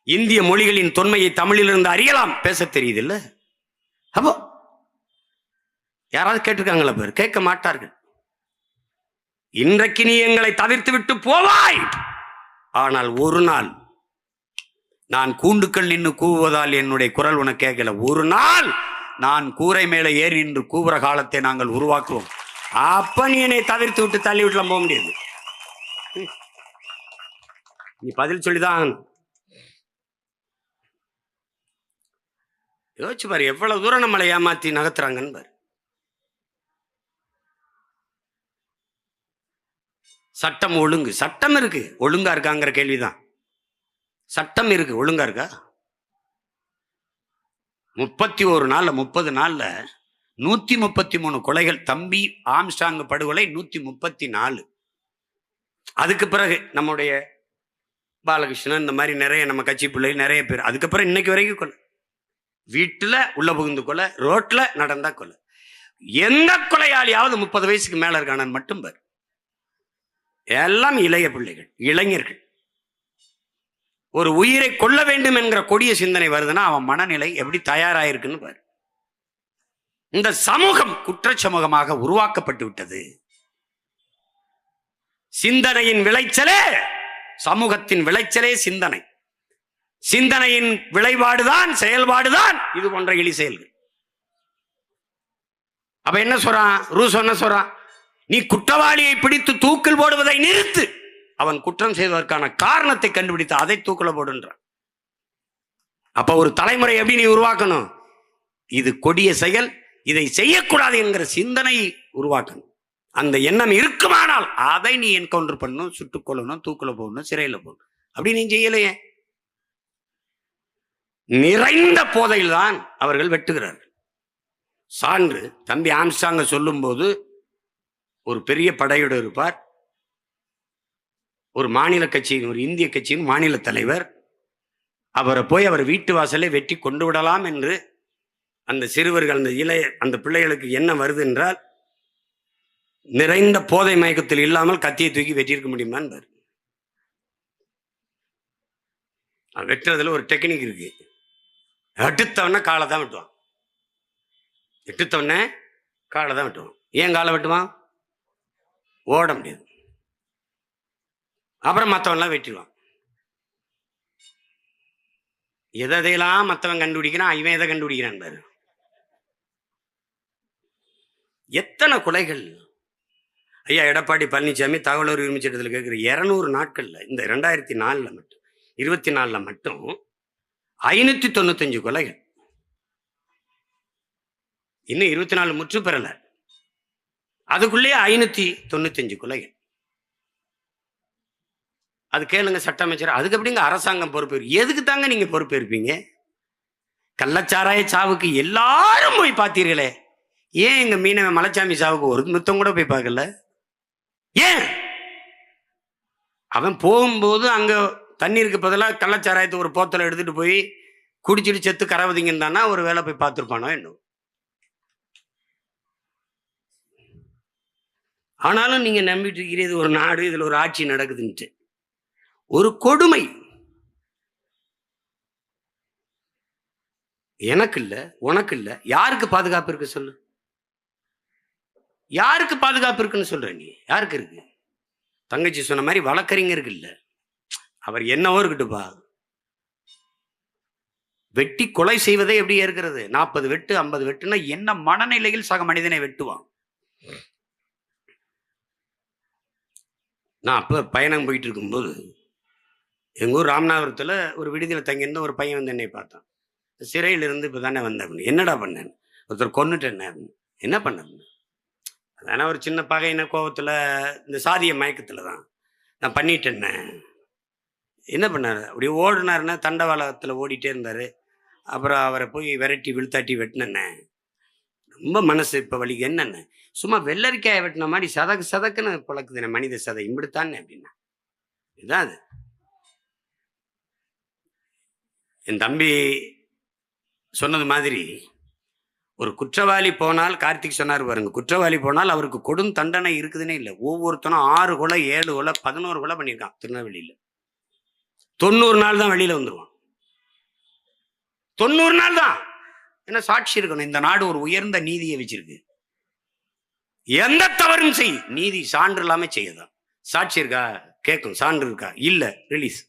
இந்திய மொழிகளின் தொன்மையை தமிழிலிருந்து அறியலாம் பேச தெரியுதில்ல. அப்போ யாராவது கேட்டிருக்காங்களா? பேர் கேட்க மாட்டார்கள். இன்றைக்கு நீ எங்களை தவிர்த்து விட்டு போவாய், ஆனால் ஒரு நாள் நான் கூண்டுக்கள் நின்று கூவுவதால் என்னுடைய குரல் உனக்கு கேட்கல. ஒரு நாள் நான் கூரை மேலே ஏறி நின்று கூவுற காலத்தை நாங்கள் உருவாக்குவோம். அப்ப நீ என்னை தவிர்த்து விட்டு தள்ளி விட்டுலாம் போக முடியாது. நீ பதில் சொல்லிதான் யோசிச்சு பாரு, எவ்வளவு தூரம் நம்மளை ஏமாத்தி நகர்த்துறாங்கன்னு பாரு. சட்டம் ஒழுங்கு, சட்டம் இருக்கு, ஒழுங்கா இருக்காங்கிற கேள்விதான். சட்டம் இருக்கு, ஒழுங்கா இருக்கா? 31 நாள்ல 30 நாள்ல 133 கொலைகள். தம்பி ஆம்ஸ்டாங் படுகொலை 134. அதுக்கு பிறகு நம்முடைய பாலகிருஷ்ணன், இந்த மாதிரி நிறைய நம்ம கட்சி பிள்ளை நிறைய பேர். அதுக்கப்புறம் இன்னைக்கு வரைக்கும் கொலை. வீட்டுல உள்ள புகுந்து கொலை, ரோட்ல நடந்தா கொலை. எந்த கொலையாளியாவது 30 வயசுக்கு மேல இருக்கானு மட்டும் பாரு. எல்லாம் இளைய பிள்ளைகள், இளைஞர்கள். ஒரு உயிரை கொல்ல வேண்டும் என்கிற கொடிய சிந்தனை வருதுன்னா அவன் மனநிலை எப்படி தயாராயிருக்குன்னு பாரு. இந்த சமூகம் குற்ற சமூகமாக உருவாக்கப்பட்டு விட்டது. சிந்தனையின் விளைச்சலே, சமூகத்தின் விளைச்சலே சிந்தனை. சிந்தனையின் விளைபாடுதான், செயல்பாடுதான் இது போன்ற இழி செயல்கள். அப்ப என்ன சொல்றான் ரூசோ? என்ன சொல்றான்? நீ குற்றவாளியை பிடித்து தூக்கில் போடுவதை நிறுத்து, அவன் குற்றம் செய்வதற்கான காரணத்தை கண்டுபிடித்து அதை தூக்கில போடுன்றான். அப்ப ஒரு தலைமுறை எப்படி நீ உருவாக்கணும்? இது கொடிய செயல், இதை செய்யக்கூடாது என்கிற சிந்தனை உருவாக்கணும். அந்த எண்ணம் இருக்குமானால் அதை நீ என்கவுண்டர் பண்ணணும், சுட்டுக் கொள்ளணும், தூக்கில போடணும், சிறையில் போடணும். அப்படி நீ செய்யலையே. நிறைந்த போதையில் தான் அவர்கள் வெட்டுகிறார்கள். சான்று தம்பி ஆம்ஸ்டாங்க சொல்லும் போது ஒரு பெரிய படையோடு இருப்பார். ஒரு மாநில கட்சியின், ஒரு இந்திய கட்சியின் மாநில தலைவர். அவரை போய் அவர் வீட்டு வாசலை வெட்டி கொண்டு விடலாம் என்று அந்த சிறுவர்கள், அந்த பிள்ளைகளுக்கு என்ன வருது என்றால், நிறைந்த போதை மயக்கத்தில் இல்லாமல் கத்தியை தூக்கி வெட்டியிருக்க முடியுமான்னு. வெட்டுறதுல ஒரு டெக்னிக் இருக்கு. வெட்டுத்தவன காலை தான் வெட்டுவான். வெட்டுத்தவன காலை தான் வெட்டுவான். ஏன் காலை வெட்டுவான்? ஓட முடியாது. அப்புறம் மற்றவன்லாம் வெட்டிடுவான். எதையெல்லாம் மற்றவன் கண்டுபிடிக்கிறான், இவன் எதை கண்டுபிடிக்கிறான் பாரு. எத்தனை கொலைகள்! ஐயா எடப்பாடி பழனிசாமி தகவல் உரிமை சட்டத்தில் கேட்குற 200 நாட்கள்ல, இந்த 2004 மட்டும் 24 மட்டும் 595 கொலைகள். இன்னும் 24 முற்று பெறல, அதுக்குள்ளேயே 595 கொலைகள். அது கேளுங்க சட்ட அமைச்சர். அதுக்கு எப்படிங்க அரசாங்கம் பொறுப்பு? எதுக்கு தாங்க நீங்க பொறுப்பேற்பீங்க? கள்ளச்சாராய சாவுக்கு எல்லாரும் போய் பார்த்தீர்களே, ஏன் எங்க மீனவ மலைச்சாமி சாவுக்கு ஒரு முத்தம் கூட போய் பார்க்கல? ஏன்? அவன் போகும்போது அங்க தண்ணீருக்கு பதிலாக கள்ளச்சாராயத்தை ஒரு போத்தலை எடுத்துட்டு போய் குடிச்சிட்டு செத்து கரவதிங்கன்னு தானா ஒரு வேலை போய் பார்த்துருப்பானோ என்னோ. ஆனாலும் நீங்க நம்பிட்டு இருக்கிறது ஒரு நாடு, இதுல ஒரு ஆட்சி நடக்குதுன்ட்டு. ஒரு கொடுமை. எனக்கு இல்ல, உனக்கு இல்ல, யாருக்கு பாதுகாப்பு இருக்கு சொல்லு? யாருக்கு பாதுகாப்பு இருக்குன்னு சொல்ற நீ? யாருக்கு இருக்கு? தங்கச்சி சொன்ன மாதிரி வழக்கறிஞருக்கு இல்ல. அவர் என்னவோ இருக்கட்டுப்பா. வெட்டி கொலை செய்வதே எப்படி இருக்கிறது? 40 வெட்டு 50 வெட்டுன்னா என்ன மனநிலையில் சக மனிதனை வெட்டுவான்? நான் அப்ப பயணம் போயிட்டு இருக்கும்போது எங்க ஊர் ராமநாதபுரத்துல ஒரு விடுதியில் தங்கியிருந்த ஒரு பையன் வந்து என்னை பார்த்தான். சிறையிலிருந்து இப்போ தானே வந்தேன். என்னடா பண்ணேன்? ஒருத்தர் கொன்னுட்டேன். என்ன பண்ண? அதானே ஒரு சின்ன பகையின கோபத்தில், இந்த சாதிய மயக்கத்தில் தான் நான் பண்ணிட்டேன்னே. என்ன பண்ணார்? அப்படி ஓடினாருன்னா தண்டவாளத்தில் ஓடிட்டே இருந்தார். அப்புறம் அவரை போய் விரட்டி விழுத்தாட்டி வெட்டினேன்னே. ரொம்ப மனசு இப்போ வலிக்கு. என்னென்ன சும்மா வெள்ளரிக்காயை வெட்டின மாதிரி சதக்கு சதக்குன்னு பழக்குதுண்ணே மனித சதை, இப்படித்தானே அப்படின்னா. இதுதான் அது. என் தம்பி சொன்னது மாதிரி ஒரு குற்றவாளி போனால், கார்த்திக் சொன்னார் பாருங்க, குற்றவாளி போனால் அவருக்கு கொடும் தண்டனை இருக்குதுன்னே இல்லை. ஒவ்வொருத்தனும் 6 கொலை 7 கொலை 11 கொலை பண்ணியிருக்கான் திருநெல்வேலியில். 90 நாள் தான் வெளியில வந்துருவான். 90 நாள் தான். என்ன சாட்சி இருக்கணும்? இந்த நாடு ஒரு உயர்ந்த நீதியை வச்சிருக்கு. எந்த தவறும் செய், நீதி சான்று இல்லாம செய்யதான். சாட்சி இருக்கா கேட்கும், சான்று இருக்கா இல்ல ரிலீஸ்.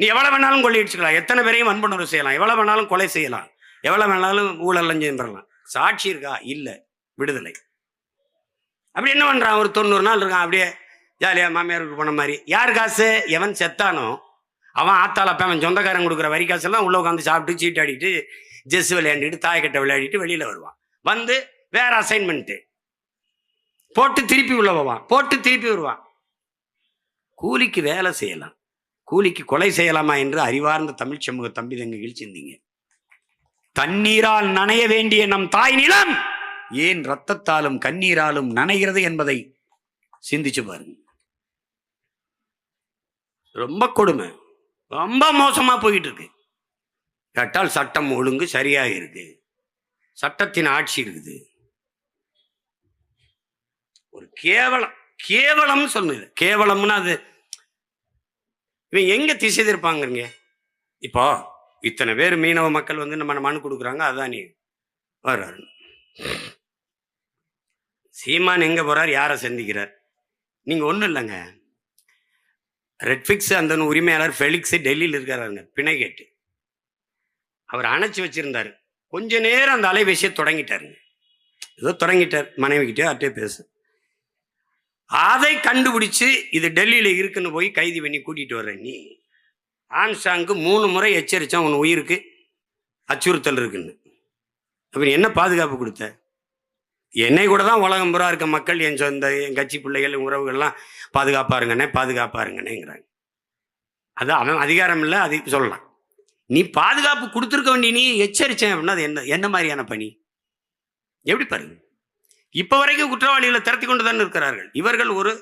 நீ எவ்வளவு வேணாலும் கொள்ளையடிச்சுக்கலாம், எத்தனை பேரையும் வன்புணர்வு செய்யலாம், எவ்வளவு வேணாலும் கொலை செய்யலாம், எவ்வளவு வேணாலும் ஊழல் லஞ்சம் பெறலாம். சாட்சி இருக்கா இல்ல விடுதலை. அப்படி என்ன பண்றான்? ஒரு 90 நாள் இருக்கான் அப்படியே ஜாலியா மாமியாருக்கு போன மாதிரி. யார் காசு? எவன் செத்தானோ அவன் ஆத்தால அவன் சொந்தக்காரன் கொடுக்குற வரி காசெல்லாம் உள்ள உட்காந்து சாப்பிட்டு சீட்டாடிட்டு ஜெஸ் விளையாடிட்டு தாயக்கட்டை விளையாடிட்டு வெளியில வருவான். வந்து வேற அசைன்மெண்ட் போட்டு திருப்பி உள்ள போவான், போட்டு திருப்பி வருவான். கூலிக்கு வேலை செய்யலாம், கூலிக்கு கொலை செய்யலாமா என்று அறிவார்ந்த தமிழ் சமூக தம்பி தங்கைகள் சிந்திங்க. தண்ணீரால் நனைய வேண்டிய நம் தாய் நிலம் ஏன் ரத்தத்தாலும் கண்ணீராலும் நனைகிறது என்பதை சிந்திச்சு பாருங்க. ரொம்ப கொடுமை, ரொம்ப மோசமா போயிட்டு இருக்கு. கேட்டால் சட்டம் ஒழுங்கு சரியாக இருக்கு, சட்டத்தின் ஆட்சி இருக்குது. ஒரு கேவலம், கேவலம் சொன்னது கேவலம்னா அது இவன் எங்க திசை திருப்பாங்க. இப்போ இத்தனை பேர் மீனவ மக்கள் வந்து நம்ம மனு கொடுக்குறாங்க, அதான் நீ வர்றாரு. சீமான் எங்க போறார்? யாரை சந்திக்கிறார்? நீங்க ஒண்ணும் இல்லைங்க, ரெட்ஃபிக்ஸ் அந்த உரிமையாளர் ஃபெலிக்ஸ் டெல்லியில் இருக்கிறாருங்க, பிணை கேட்டு அவர் அணைச்சி வச்சிருந்தாரு. கொஞ்ச நேரம் அந்த அலைபேசியை தொடங்கிட்டாருங்க, ஏதோ தொடங்கிட்டார், மனைவி கிட்டே அட்டே பேசு. அதை கண்டுபிடிச்சு இது டெல்லியில இருக்குன்னு போய் கைது பண்ணி கூட்டிட்டு வர்ற நீ ஆன்சாங்கு 3 முறை எச்சரிச்சான் உன் உயிருக்கு அச்சுறுத்தல் இருக்குன்னு. அப்ப என்ன பாதுகாப்பு கொடுத்த? என்னை கூட தான் உலகம் புறா இருக்க மக்கள், என் சொந்த என் கட்சி பிள்ளைகள் உறவுகள்லாம் பாதுகாப்பாருங்கண்ணே பாதுகாப்பாருங்கண்ணேங்கிறாங்க. அது அவன் அதிகாரம் இல்லை, அது சொல்லலாம். நீ பாதுகாப்பு கொடுத்துருக்க வேண்டிய நீ எச்சரிச்சேன் அப்படின்னா அது என்ன மாதிரியான பணி? எப்படி பாருங்க, இப்ப வரைக்கும் குற்றவாளிகளை திரட்டி கொண்டு தான் இருக்கிறார்கள். இவர்கள் ஒரு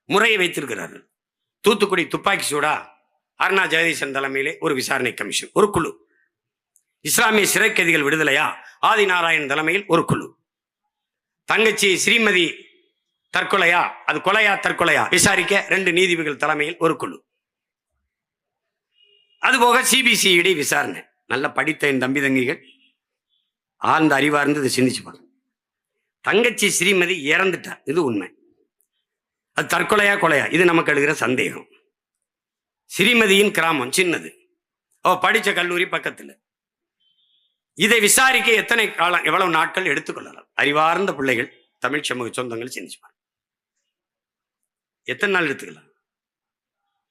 முறையை வைத்திருக்கிறார்கள். தூத்துக்குடி துப்பாக்கி சூடா அருணா ஜெகதீசன் தலைமையிலே ஒரு விசாரணை கமிஷன், ஒரு குழு. இஸ்லாமிய சிறை கைதிகள் விடுதலையா ஆதி நாராயணன் தலைமையில் ஒரு குழு. தங்கச்சி ஸ்ரீமதி தற்கொலையா, அது கொலையா தற்கொலையா விசாரிக்க 2 நீதிபதிகள் தலைமையில் ஒரு குழு. அதுபோக சிபிசிஐடி விசாரணை. நல்ல படித்த என் தம்பி தங்கிகள் ஆழ்ந்த அறிவார்ந்து இதை சிந்திச்சு பாருங்க. தங்கச்சி ஸ்ரீமதி இறந்துட்டா, இது உண்மை. அது தற்கொலையா கொலையா இது நமக்கு எழுகிற சந்தேகம். ஸ்ரீமதியின் கிராமம் சின்னது, படிச்ச கல்லூரி பக்கத்தில். இதை விசாரிக்க எத்தனை காலம், எவ்வளவு நாட்கள் எடுத்துக்கொள்ளலாம்? அறிவார்ந்த பிள்ளைகள், தமிழ் சமூக சொந்தங்கள் சிந்திச்சுப்பாங்க. எத்தனை நாள் எடுத்துக்கலாம்?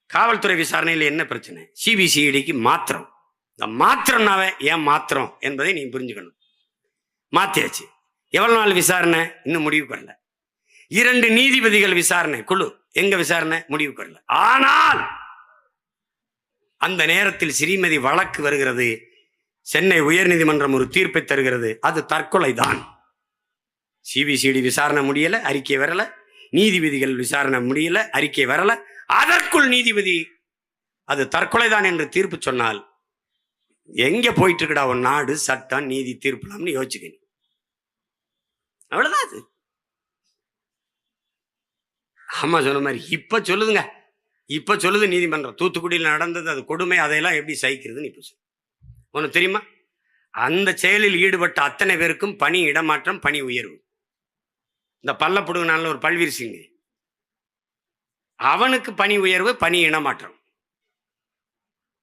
காவல்துறை விசாரணையில் என்ன பிரச்சனை? சிபிசிஐடிக்கு மாத்திரம். இந்த மாத்திரம்னாவே ஏன் மாத்திரம் என்பதை நீங்க புரிஞ்சுக்கணும். மாத்தியாச்சு. எவ்வளவு நாள் விசாரணை? இன்னும் முடிவுக்கு வரல. 2 நீதிபதிகள் விசாரணை குழு, எங்க விசாரணை? முடிவுக்கு வரல. ஆனால் அந்த நேரத்தில் ஸ்ரீமதி வழக்கு வருகிறது. சென்னை உயர்நீதிமன்றம் ஒரு தீர்ப்பை தருகிறது, அது தற்கொலை தான். சிபிசிஐடி விசாரணை முடியல, அறிக்கை வரல. நீதிபதிகள் விசாரணை முடியல, அறிக்கை வரல. அதற்குள் நீதிபதி அது தற்கொலை தான் என்று தீர்ப்பு சொன்னால் எங்க போயிட்டு இருக்கடா ஒரு நாடு, சட்டம், நீதி, தீர்ப்புலாம்னு யோசிச்சுக்க. அவ்வளவுதான் அது. ஆமா, சொன்ன மாதிரி இப்ப சொல்லுதுங்க, இப்ப சொல்லுது நீதிமன்றம், தூத்துக்குடியில் நடந்தது அது கொடுமை, அதையெல்லாம் எப்படி சகிக்கிறதுன்னு இப்ப சொல்லு. உனக்கு தெரியுமா, அந்த செயலில் ஈடுபட்ட அத்தனை பேருக்கும் பணி இடமாற்றம், பணி உயர்வு. இந்த பல்லப்படுனால ஒரு பல்வீர் சிங், அவனுக்கு பணி உயர்வு, பணி இடமாற்றம்.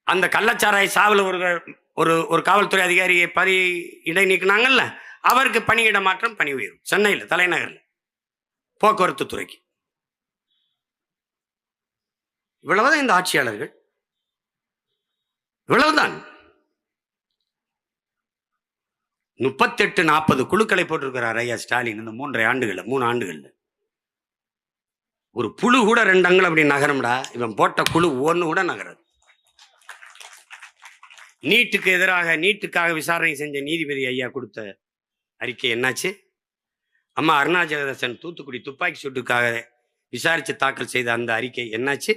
அந்த கள்ளச்சாராய சாவில் ஒரு காவல்துறை அதிகாரியை பணி இடை நீக்கினாங்கல்ல, அவருக்கு பணி இடமாற்றம், பணி உயர்வு. சென்னையில் தலைநகரில் போக்குவரத்து துறைக்கு. இவ்வளவுதான் இந்த ஆட்சியாளர்கள், இவ்வளவுதான். 38-40 குழுக்களை போட்டிருக்கிறார் ஐயா ஸ்டாலின் இந்த 3 ஆண்டுகள்ல. ஒரு புழு கூட 2 அங்குலம் அப்படி நகரம்டா. இவன் போட்ட குழு 1 கூட நகராது. நீட்டுக்காக விசாரணை செஞ்ச நீதிபதி ஐயா கொடுத்த அறிக்கை என்னாச்சு? அம்மா அருணா ஜெகதீசன் தூத்துக்குடி துப்பாக்கி சூட்டுக்காக விசாரித்து தாக்கல் செய்த அந்த அறிக்கை என்னாச்சு?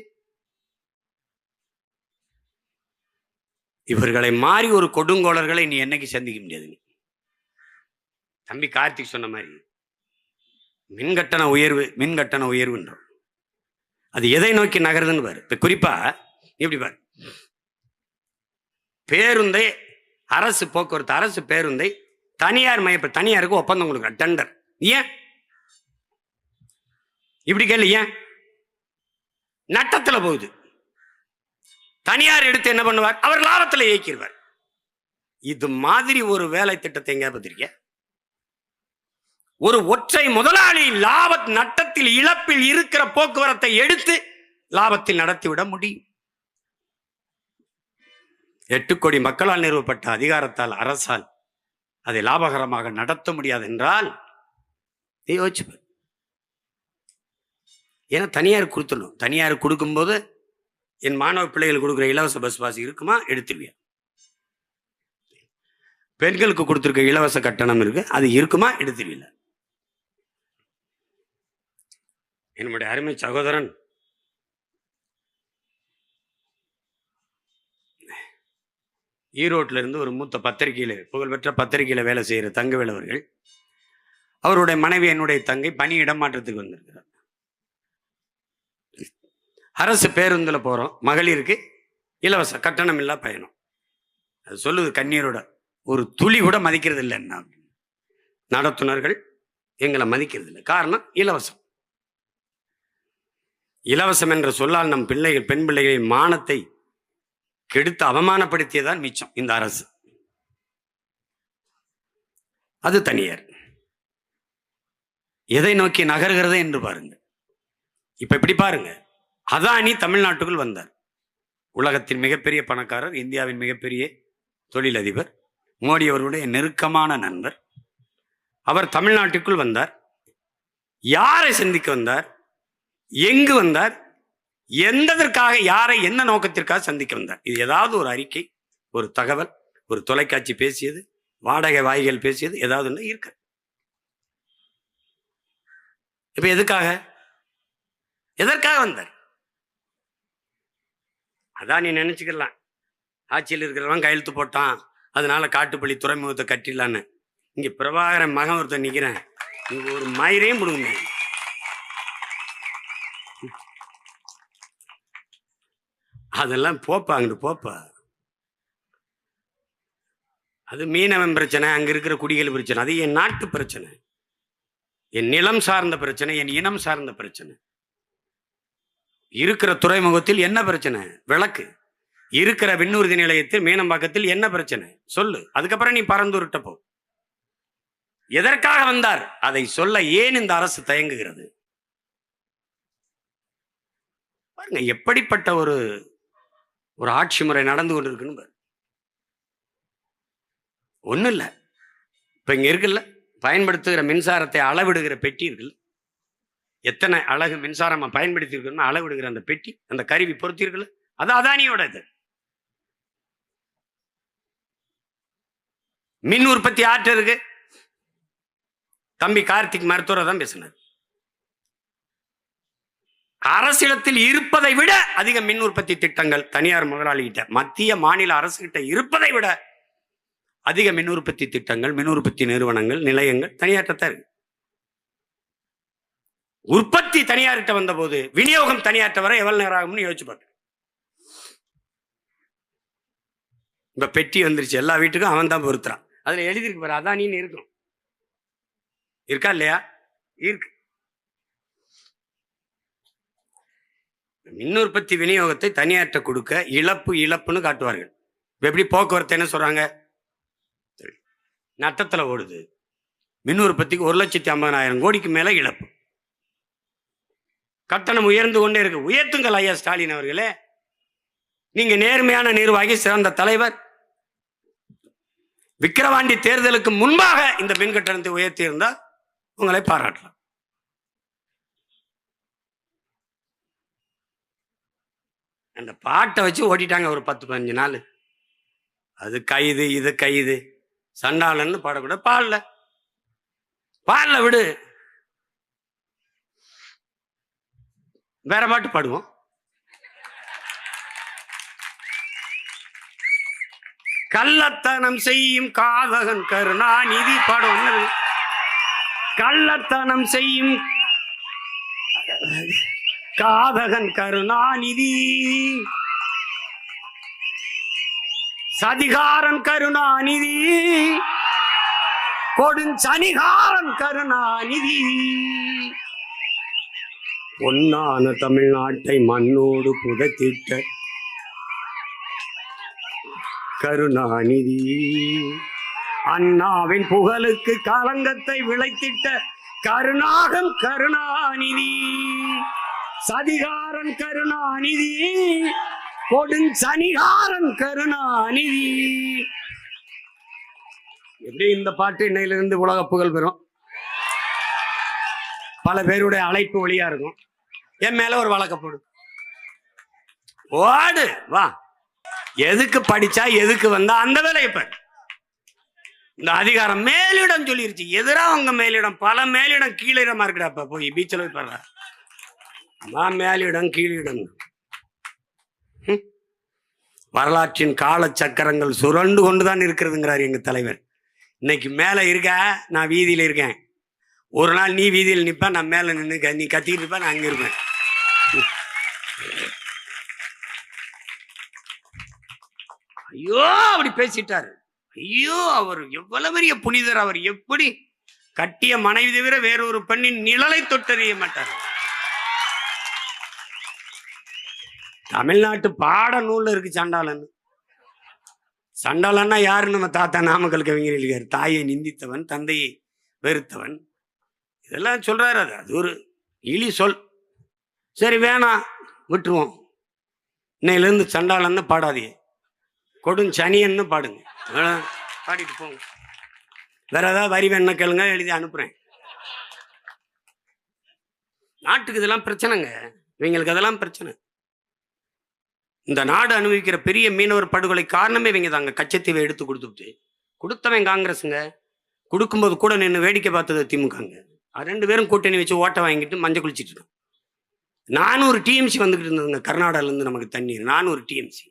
இவர்களை மாறி ஒரு கொடுங்கோளர்களை நீ என்னைக்கு சந்திக்க முடியாது. நீ தம்பி கார்த்திக் சொன்ன மாதிரி மின்கட்டண உயர்வுன்றோம். அது எதை நோக்கி நகருதுன்னு பாரு. இப்ப குறிப்பா எப்படி பாரு, பேருந்தை அரசு போக்குவரத்து, அரசு பேருந்தை தனியார் தனியாருக்கு ஒப்பந்தம் கொடுக்குற டெண்டர். ஏன் இப்படி கேள்வி? ஏன் நட்டத்துல போகுது? தனியார் எடுத்து என்ன பண்ணுவார்? அவர் லாபத்தில் இயக்கிடுவார். இது மாதிரி ஒரு வேலை திட்டத்தை எங்க பார்த்திருக்க? ஒரு ஒற்றை முதலாளி நட்டத்தில் இழப்பில் இருக்கிற போக்குவரத்தை எடுத்து லாபத்தில் நடத்திவிட முடியும். 8 கோடி மக்களால் நிறுவப்பட்ட அதிகாரத்தால், அரசால் அதை லாபகரமாக நடத்த முடியாது என்றால் யோசிச்சு. ஏன்னா தனியார் கொடுத்துடணும். தனியார் கொடுக்கும்போது என் மாணவ பிள்ளைகள் கொடுக்குற இலவச பஸ் பாஸ் இருக்குமா? எடுத்துருவியா? பெண்களுக்கு கொடுத்துருக்க இலவச கட்டணம் இருக்கு, அது இருக்குமா? எடுத்துருவில்ல? என்னுடைய அருமை சகோதரன் ஈரோட்டில இருந்து ஒரு மூத்த பத்திரிகையில, புகழ்பெற்ற பத்திரிகையில வேலை செய்யற தங்கவேல் அவர்கள், அவருடைய மனைவி என்னுடைய தங்கை பணி இடமாற்றத்துக்கு வந்திருக்கிறார். அரசு பேருந்துல போறோம், மகளிருக்கு இலவச கட்டணம் இல்லா பயணம். அது சொல்லுது கண்ணீரோட, ஒரு துளி கூட மதிக்கிறது இல்லை. என்ன நடத்துனர்கள் எங்களை மதிக்கிறது இல்லை. காரணம் இலவசம். இலவசம் என்ற சொல்லால் நம் பிள்ளைகள் பெண் பிள்ளைகளின் மானத்தை கெடுத்து அவமானப்படுத்தியதான் மிச்சம் இந்த அரசு. அது தனியார். எதை நோக்கி நகர்கிறது என்று பாருங்க. இப்ப இப்படி பாருங்க, அதானி தமிழ்நாட்டுக்குள் வந்தார். உலகத்தின் மிகப்பெரிய பணக்காரர், இந்தியாவின் மிகப்பெரிய தொழிலதிபர், மோடி அவர்களுடைய நெருக்கமான நண்பர். அவர் தமிழ்நாட்டுக்குள் வந்தார். யாரை சந்திக்க வந்தார், எங்கு வந்தார், எந்ததற்காக, யாரை என்ன நோக்கத்திற்காக சந்திக்க வந்தார்? இது ஏதாவது ஒரு அறிக்கை, ஒரு தகவல், ஒரு தொலைக்காட்சி பேசியது, வாடகை வாய்கள் பேசியது ஏதாவது ஒன்று இருக்கு. இப்ப எதற்காக வந்தார்? அதான் நீ நினைச்சுக்கலாம், ஆட்சியில் இருக்கிறவன் கையெழுத்து போட்டான், அதனால காட்டுப்பள்ளி துறைமுகத்தை கட்டிடலான்னு. இங்க பிரபாகரன் மகன் ஒருத்தர் நிக்கிறேன், இங்க ஒரு மயிரையும் கொடுங்க. அதெல்லாம் போப்பா, அங்கிட்டு போப்பா. அது மீனவன் பிரச்சனை, அங்க இருக்கிற குடிகள் பிரச்சனை, அது என் நாட்டு பிரச்சனை, என் நிலம் சார்ந்த பிரச்சனை, என் இனம் சார்ந்த பிரச்சனை. இருக்கிற துறைமுகத்தில் என்ன பிரச்சனை? விளக்கு. இருக்கிற விண்ணூர்தி நிலையத்தில் மீனம்பாக்கத்தில் என்ன பிரச்சனை சொல்லு. அதுக்கப்புறம் நீ பறந்துருட்ட போ. எதற்காக வந்தார் அதை சொல்ல ஏன் இந்த அரசு தயங்குகிறது? பாருங்க எப்படிப்பட்ட ஒரு ஆட்சி முறை நடந்து கொண்டிருக்குன்னு. ஒன்றும் இல்லை, இப்போ இங்கே இருக்குல்ல, பயன்படுத்துகிற மின்சாரத்தை அளவிடுகிற பெட்டி இருக்குல்ல, எத்தனை அழகு மின்சாரம் பயன்படுத்தி இருக்கணும் அளவிடுகிற அந்த பெட்டி, அந்த கருவி பொருத்தி இருக்குல்ல, அது அதானியோட. இது மின் உற்பத்தி ஆற்று இருக்கு. தம்பி கார்த்திக் மருத்துவரை தான் பேசினார். அரசிடத்தில் இருப்பதை விட அதிக மின் உற்பத்தி திட்டங்கள் தனியார் முதலாளிகிட்ட, மத்திய மாநில அரசு கிட்ட இருப்பதை விட அதிக மின் உற்பத்தி திட்டங்கள், மின் உற்பத்தி நிறுவனங்கள், நிலையங்கள் தனியார்ட்ட இருக்கு. உற்பத்தி தனியார்கிட்ட வந்த போது விநியோகம் தனியார்ட்ட வர எவ்வளவு நேரம் ஆகும்னு யோசிச்சு பார்க்க. இப்ப பெட்டி வந்துருச்சு, எல்லா வீட்டுக்கும் அவன் தான் பொறுத்துறான். அதுல எழுதிருக்கு பாரு, அதானின்னு இருக்கும். இருக்கா இல்லையா? இருக்கு. மின் உற்பத்தி விநியோகத்தை தனியார்ட்ட கொடுக்க இழப்புன்னு காட்டுவார்கள். எப்படி போக்குவரத்து என்ன சொல்றாங்க? நட்டத்துல ஓடுது. மின் உற்பத்திக்கு 1,50,000 கோடிக்கு மேல இழப்பு. கட்டணம் உயர்ந்து கொண்டே இருக்கு. உயர்த்துங்கள் ஐயா ஸ்டாலின் அவர்களே, நீங்க நேர்மையான நிர்வாகி, சிறந்த தலைவர். விக்கிரவாண்டி தேர்தலுக்கு முன்பாக இந்த மின் கட்டணத்தை உயர்த்தி இருந்தால் உங்களை பாராட்டலாம். அந்த பாட்டை வச்சு ஓட்டிட்டாங்க ஒரு 10-15 நாள். அது கைது, இது கைது, சண்டாளன்னு பாடக்கூட. பாடல விடு, வேற பாட்டு பாடுவோம். கள்ளத்தனம் செய்யும் காதகன் கருணாநிதி பாடுவோம். கள்ளத்தனம் செய்யும் காதகன் கருணாநிதி, சதிகாரன் கருணாநிதி, கொடுஞ்சனிகாரன் கருணாநிதி, பொன்னான தமிழ்நாட்டை மண்ணோடு புதைத்திட்ட கருணாநிதி, அண்ணாவின் புகழுக்கு களங்கத்தை விளைத்திட்ட கருணாகம் கருணாநிதி, சதிகாரன் கருணாநிதி, கொடுஞ்சனிகாரன் கருணாநிதி. எப்படி இந்த பாட்டு இன்னையிலிருந்து உலக புகழ் பெறும். பல பேருடைய அழைப்பு வழியா இருக்கும். என் மேல ஒரு வழக்க போடு, ஓடு வா. எதுக்கு படிச்சா, எதுக்கு வந்தா, அந்த வேலையை பாரு. இந்த அதிகாரம் மேலிடம் சொல்லிருச்சு. எதிரா உங்க மேலிடம், பல மேலிடம் கீழிடமா இருக்குடாப்ப. போய் பீச்சில் போய் பாரு, மேலிடம் கீழிடம். வரலாற்றின் கால சக்கரங்கள் சுரண்டு கொண்டுதான் இருக்கிறதுங்கிறார் எங்க தலைவர். இன்னைக்கு மேல இருக்க, நான் வீதியில இருக்கேன். ஒரு நாள் நீ வீதியில் நிப்ப, நான் மேல நின்று நீ கத்திட்டு இருப்ப, நான் அங்க இருப்பேன். ஐயோ அப்படி பேசிட்டாரு. ஐயோ அவர் எவ்வளவு பெரிய புனிதர். அவர் எப்படி கட்டிய மனைவி தவிர வேறொரு பெண்ணின் நிழலை தொட்டறிய மாட்டார். தமிழ்நாட்டு பாட நூல்ல இருக்கு சண்டாளன். சண்டாளன்னா யாரு? நம்ம தாத்தா நாமக்கல் கவிஞர் இருக்காரு. தாயை நிந்தித்தவன், தந்தையை வெறுத்தவன், இதெல்லாம் சொல்றாரு. அது ஒரு இழி சொல். சரி வேணாம், விட்டுருவோம். இன்னையிலேருந்து சண்டாளன்னு பாடாதீங்க, கொடுஞ்சனியன்னு பாடுங்க. பாடிட்டு போங்க. வேற ஏதாவது வரி வேணா கேளுங்க, எழுதி அனுப்புறேன். நாட்டுக்கு இதெல்லாம் பிரச்சனைங்க. இவங்களுக்கு அதெல்லாம் பிரச்சனை. இந்த நாடு அனுபவிக்கிற பெரிய மீனவர் படுகொலை காரணமே இவங்க தாங்க. கச்சத்தீவை எடுத்து கொடுத்துட்டு கொடுத்தவன் காங்கிரஸுங்க. கொடுக்கும்போது கூட நின்று வேடிக்கை பார்த்தது திமுகங்க. 2 பேரும் கூட்டணி வச்சு ஓட்டை வாங்கிட்டு மஞ்சள் குளிச்சுட்டு இருக்கோம். 400 டிஎம்சி வந்துகிட்டு இருந்ததுங்க கர்நாடகாலேருந்து நமக்கு தண்ணீர். 400 டிஎம்சி.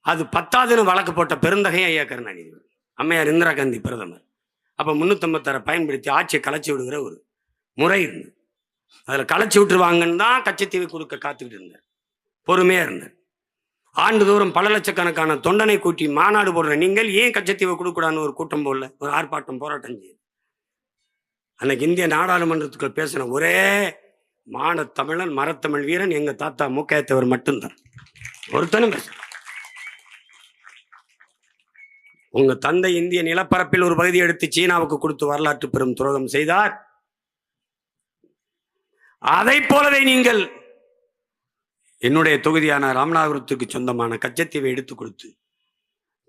அது 10வது வழக்கு போட்ட பெருந்தகை ஐயா கருணாநிதி, அம்மையார் இந்திரா காந்தி பிரதமர். அப்போ 356 பயன்படுத்தி ஆட்சியை கலைச்சி விடுகிற ஒரு முறை இருந்து அதில் கலைச்சி விட்டுருவாங்கன்னு தான் கச்சத்தீவை கொடுக்க காத்துக்கிட்டு இருந்தார். பொறுமையாக இருந்தார். ஆண்டுதோறும் பல லட்சக்கணக்கான தொண்டனை கூட்டி மாநாடு போடுற நீங்கள் ஏன் கச்சத்தீவை கொடுக்கூடாதுன்னு ஒரு கூட்டம் போடல, ஒரு ஆர்ப்பாட்டம் போராட்டம் செய்யுது? அன்னைக்கு இந்திய நாடாளுமன்றத்துக்குள் பேசின ஒரே மான தமிழன், மரத்தமிழ் வீரன் எங்க தாத்தா மூக்கையத்தவர் மட்டும்தான். ஒருத்தனும் பேச. உங்க தந்தை இந்திய நிலப்பரப்பில் ஒரு பகுதி எடுத்து சீனாவுக்கு கொடுத்து வரலாற்று பெரும் துரோகம் செய்தார். அதை போலவே நீங்கள் என்னுடைய தொகுதியான ராமநாதபுரத்துக்கு சொந்தமான கச்சத்தீவை எடுத்து கொடுத்து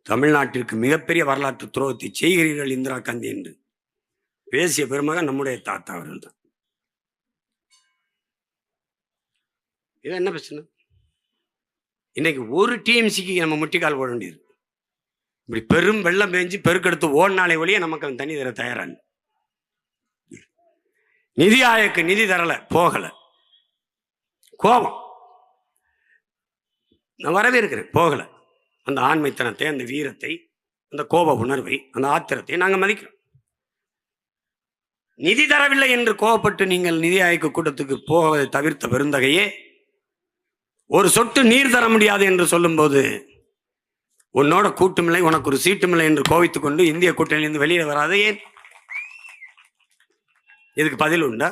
தமிழ்நாட்டிற்கு மிகப்பெரிய வரலாற்று துரோகத்தை செய்கிறீர்கள் இந்திரா காந்தி என்று பேசிய பெருமகன் நம்முடைய தாத்தா அவர்கள் தான். இதை என்ன பிரச்சனை? இன்னைக்கு ஒரு டிஎம்சிக்கு நம்ம முட்டிக்கால் போட வேண்டியது. இப்படி பெரும் வெள்ளம் பெஞ்சு பெருக்கெடுத்து ஓடினாலே ஒழிய நமக்கு தண்ணி தர தயாரான. நிதி ஆயோக்கு நிதி தரல, போகல. கோபம் நான் வரவேற்கிறேன், போகல. அந்த ஆண்மைத்தனத்தை, அந்த வீரத்தை, அந்த கோப உணர்வை, அந்த ஆத்திரத்தை நாங்கள் மதிக்கிறோம். நிதி தரவில்லை என்று கோபப்பட்டு நீங்கள் நிதி ஆயோக கூட்டத்துக்கு போவதை தவிர்த்த பெருந்தகையே, ஒரு சொட்டு நீர் தர முடியாது என்று சொல்லும் போது உன்னோட கூட்டுமில்லை, உனக்கு ஒரு சீட்டுமில்லை என்று கோவித்துக் கொண்டு இந்திய கூட்டணியிலிருந்து வெளியே வராது ஏன்? இதுக்கு பதில் உண்டா?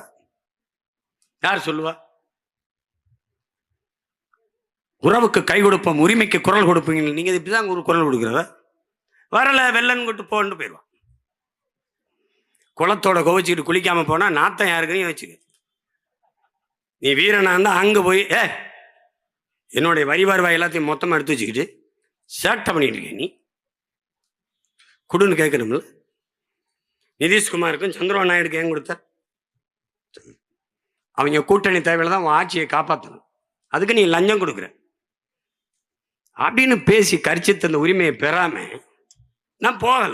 யார் சொல்லுவா? உறவுக்கு கை கொடுப்போம், உரிமைக்கு குரல் கொடுப்பீங்க. நீங்க இப்படிதான் ஒரு குரல் கொடுக்கிறதா? வரல வெள்ளன் கொட்டு போன்னு போயிடுவான். குளத்தோட கோவிச்சுக்கிட்டு குளிக்காம போனா நாத்தம் யாருக்குன்னு வச்சுக்க. நீ வீரனா இருந்தா அங்க போய் என்னுடைய வரி வருவாய் எல்லாத்தையும் மொத்தமா எடுத்து வச்சுக்கிட்டு சேட்டை பண்ணிட்டு இருக்க. நீ குடுன்னு கேட்கணும்ல. நிதிஷ்குமாருக்கும் சந்திரபாபு நாயுடுக்கு ஏன் கொடுத்த? அவங்க கூட்டணி தேவையில்லை தான் ஆட்சியை காப்பாற்றணும், அதுக்கு நீ லஞ்சம் கொடுக்குற அப்படின்னு பேசி கரிச்சு தந்த உரிமையை பெறாம நான் போகல.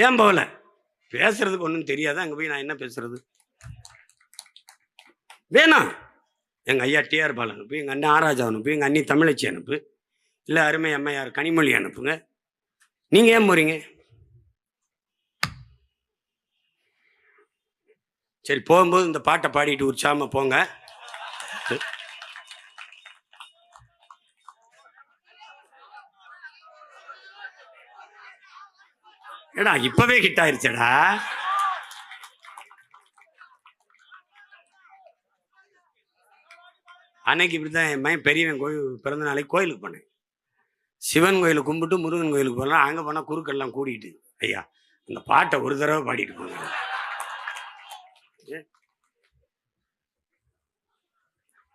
ஏன் போகல? பேசுறதுக்கு ஒன்றும் தெரியாது. அங்கே போய் நான் என்ன பேசுறது? வேணாம். எங்கள் ஐயா டிஆர் பால் அனுப்பு, எங்கள் அண்ணன் ஆராஜா அனுப்பு, எங்கள் அண்ணி தமிழச்சி அனுப்பு, இல்லை அருமை அம்மையார் கனிமொழி அனுப்புங்க. நீங்கள் ஏன் போறீங்க? சரி, போகும்போது இந்த பாட்டை பாடிட்டு உற்சாகமா போங்க. ஏடா இப்பவே ஹிட் ஆயிருச்சடா. அன்னைக்கு இப்படிதான் என் மையன் பெரியவன் கோயில் பிறந்த நாளைக்கு கோயிலுக்கு போனேன். சிவன் கோயிலுக்கு கும்பிட்டு முருகன் கோயிலுக்கு போகலாம். அங்கே போனால் குறுக்கெல்லாம் கூடிட்டு ஐயா அந்த பாட்டை ஒரு தடவை பாடிட்டு போங்க.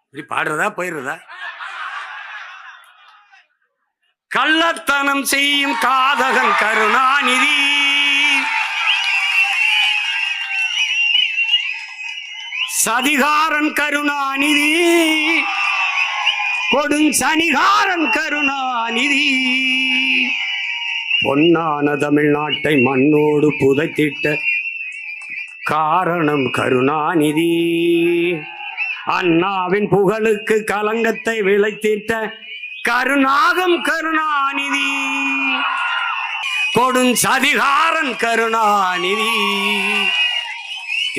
இப்படி பாடுறதா போயிடுறதா? கள்ளத்தனம் செய்யும் காதகன் கருணாநிதி, சதிகாரன் கருணாநிதி, கொடுஞ்சனிகாரன் கருணாநிதி, பொன்னான தமிழ்நாட்டை மண்ணோடு புதைத்திட்ட காரணம் கருணாநிதி, அண்ணாவின் புகழுக்கு கலங்கத்தை விளைத்திட்ட கருணாகம் கருணாநிதி, கொடுஞ்சதிகாரன் கருணாநிதி.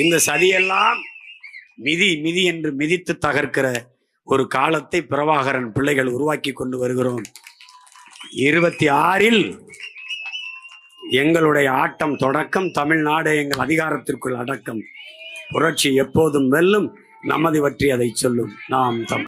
இந்த சதியெல்லாம் மிதி மிதி என்று மிதித்து தகர்க்கிற ஒரு காலத்தை பிரபாகரன் பிள்ளைகள் உருவாக்கி கொண்டு வருகிறோம். 26 எங்களுடைய ஆட்டம் தொடக்கம். தமிழ்நாடு எங்கள் அதிகாரத்திற்குள் அடக்கம். புரட்சி எப்போதும் வெல்லும். நமது பற்றி அதை சொல்லும். நாம்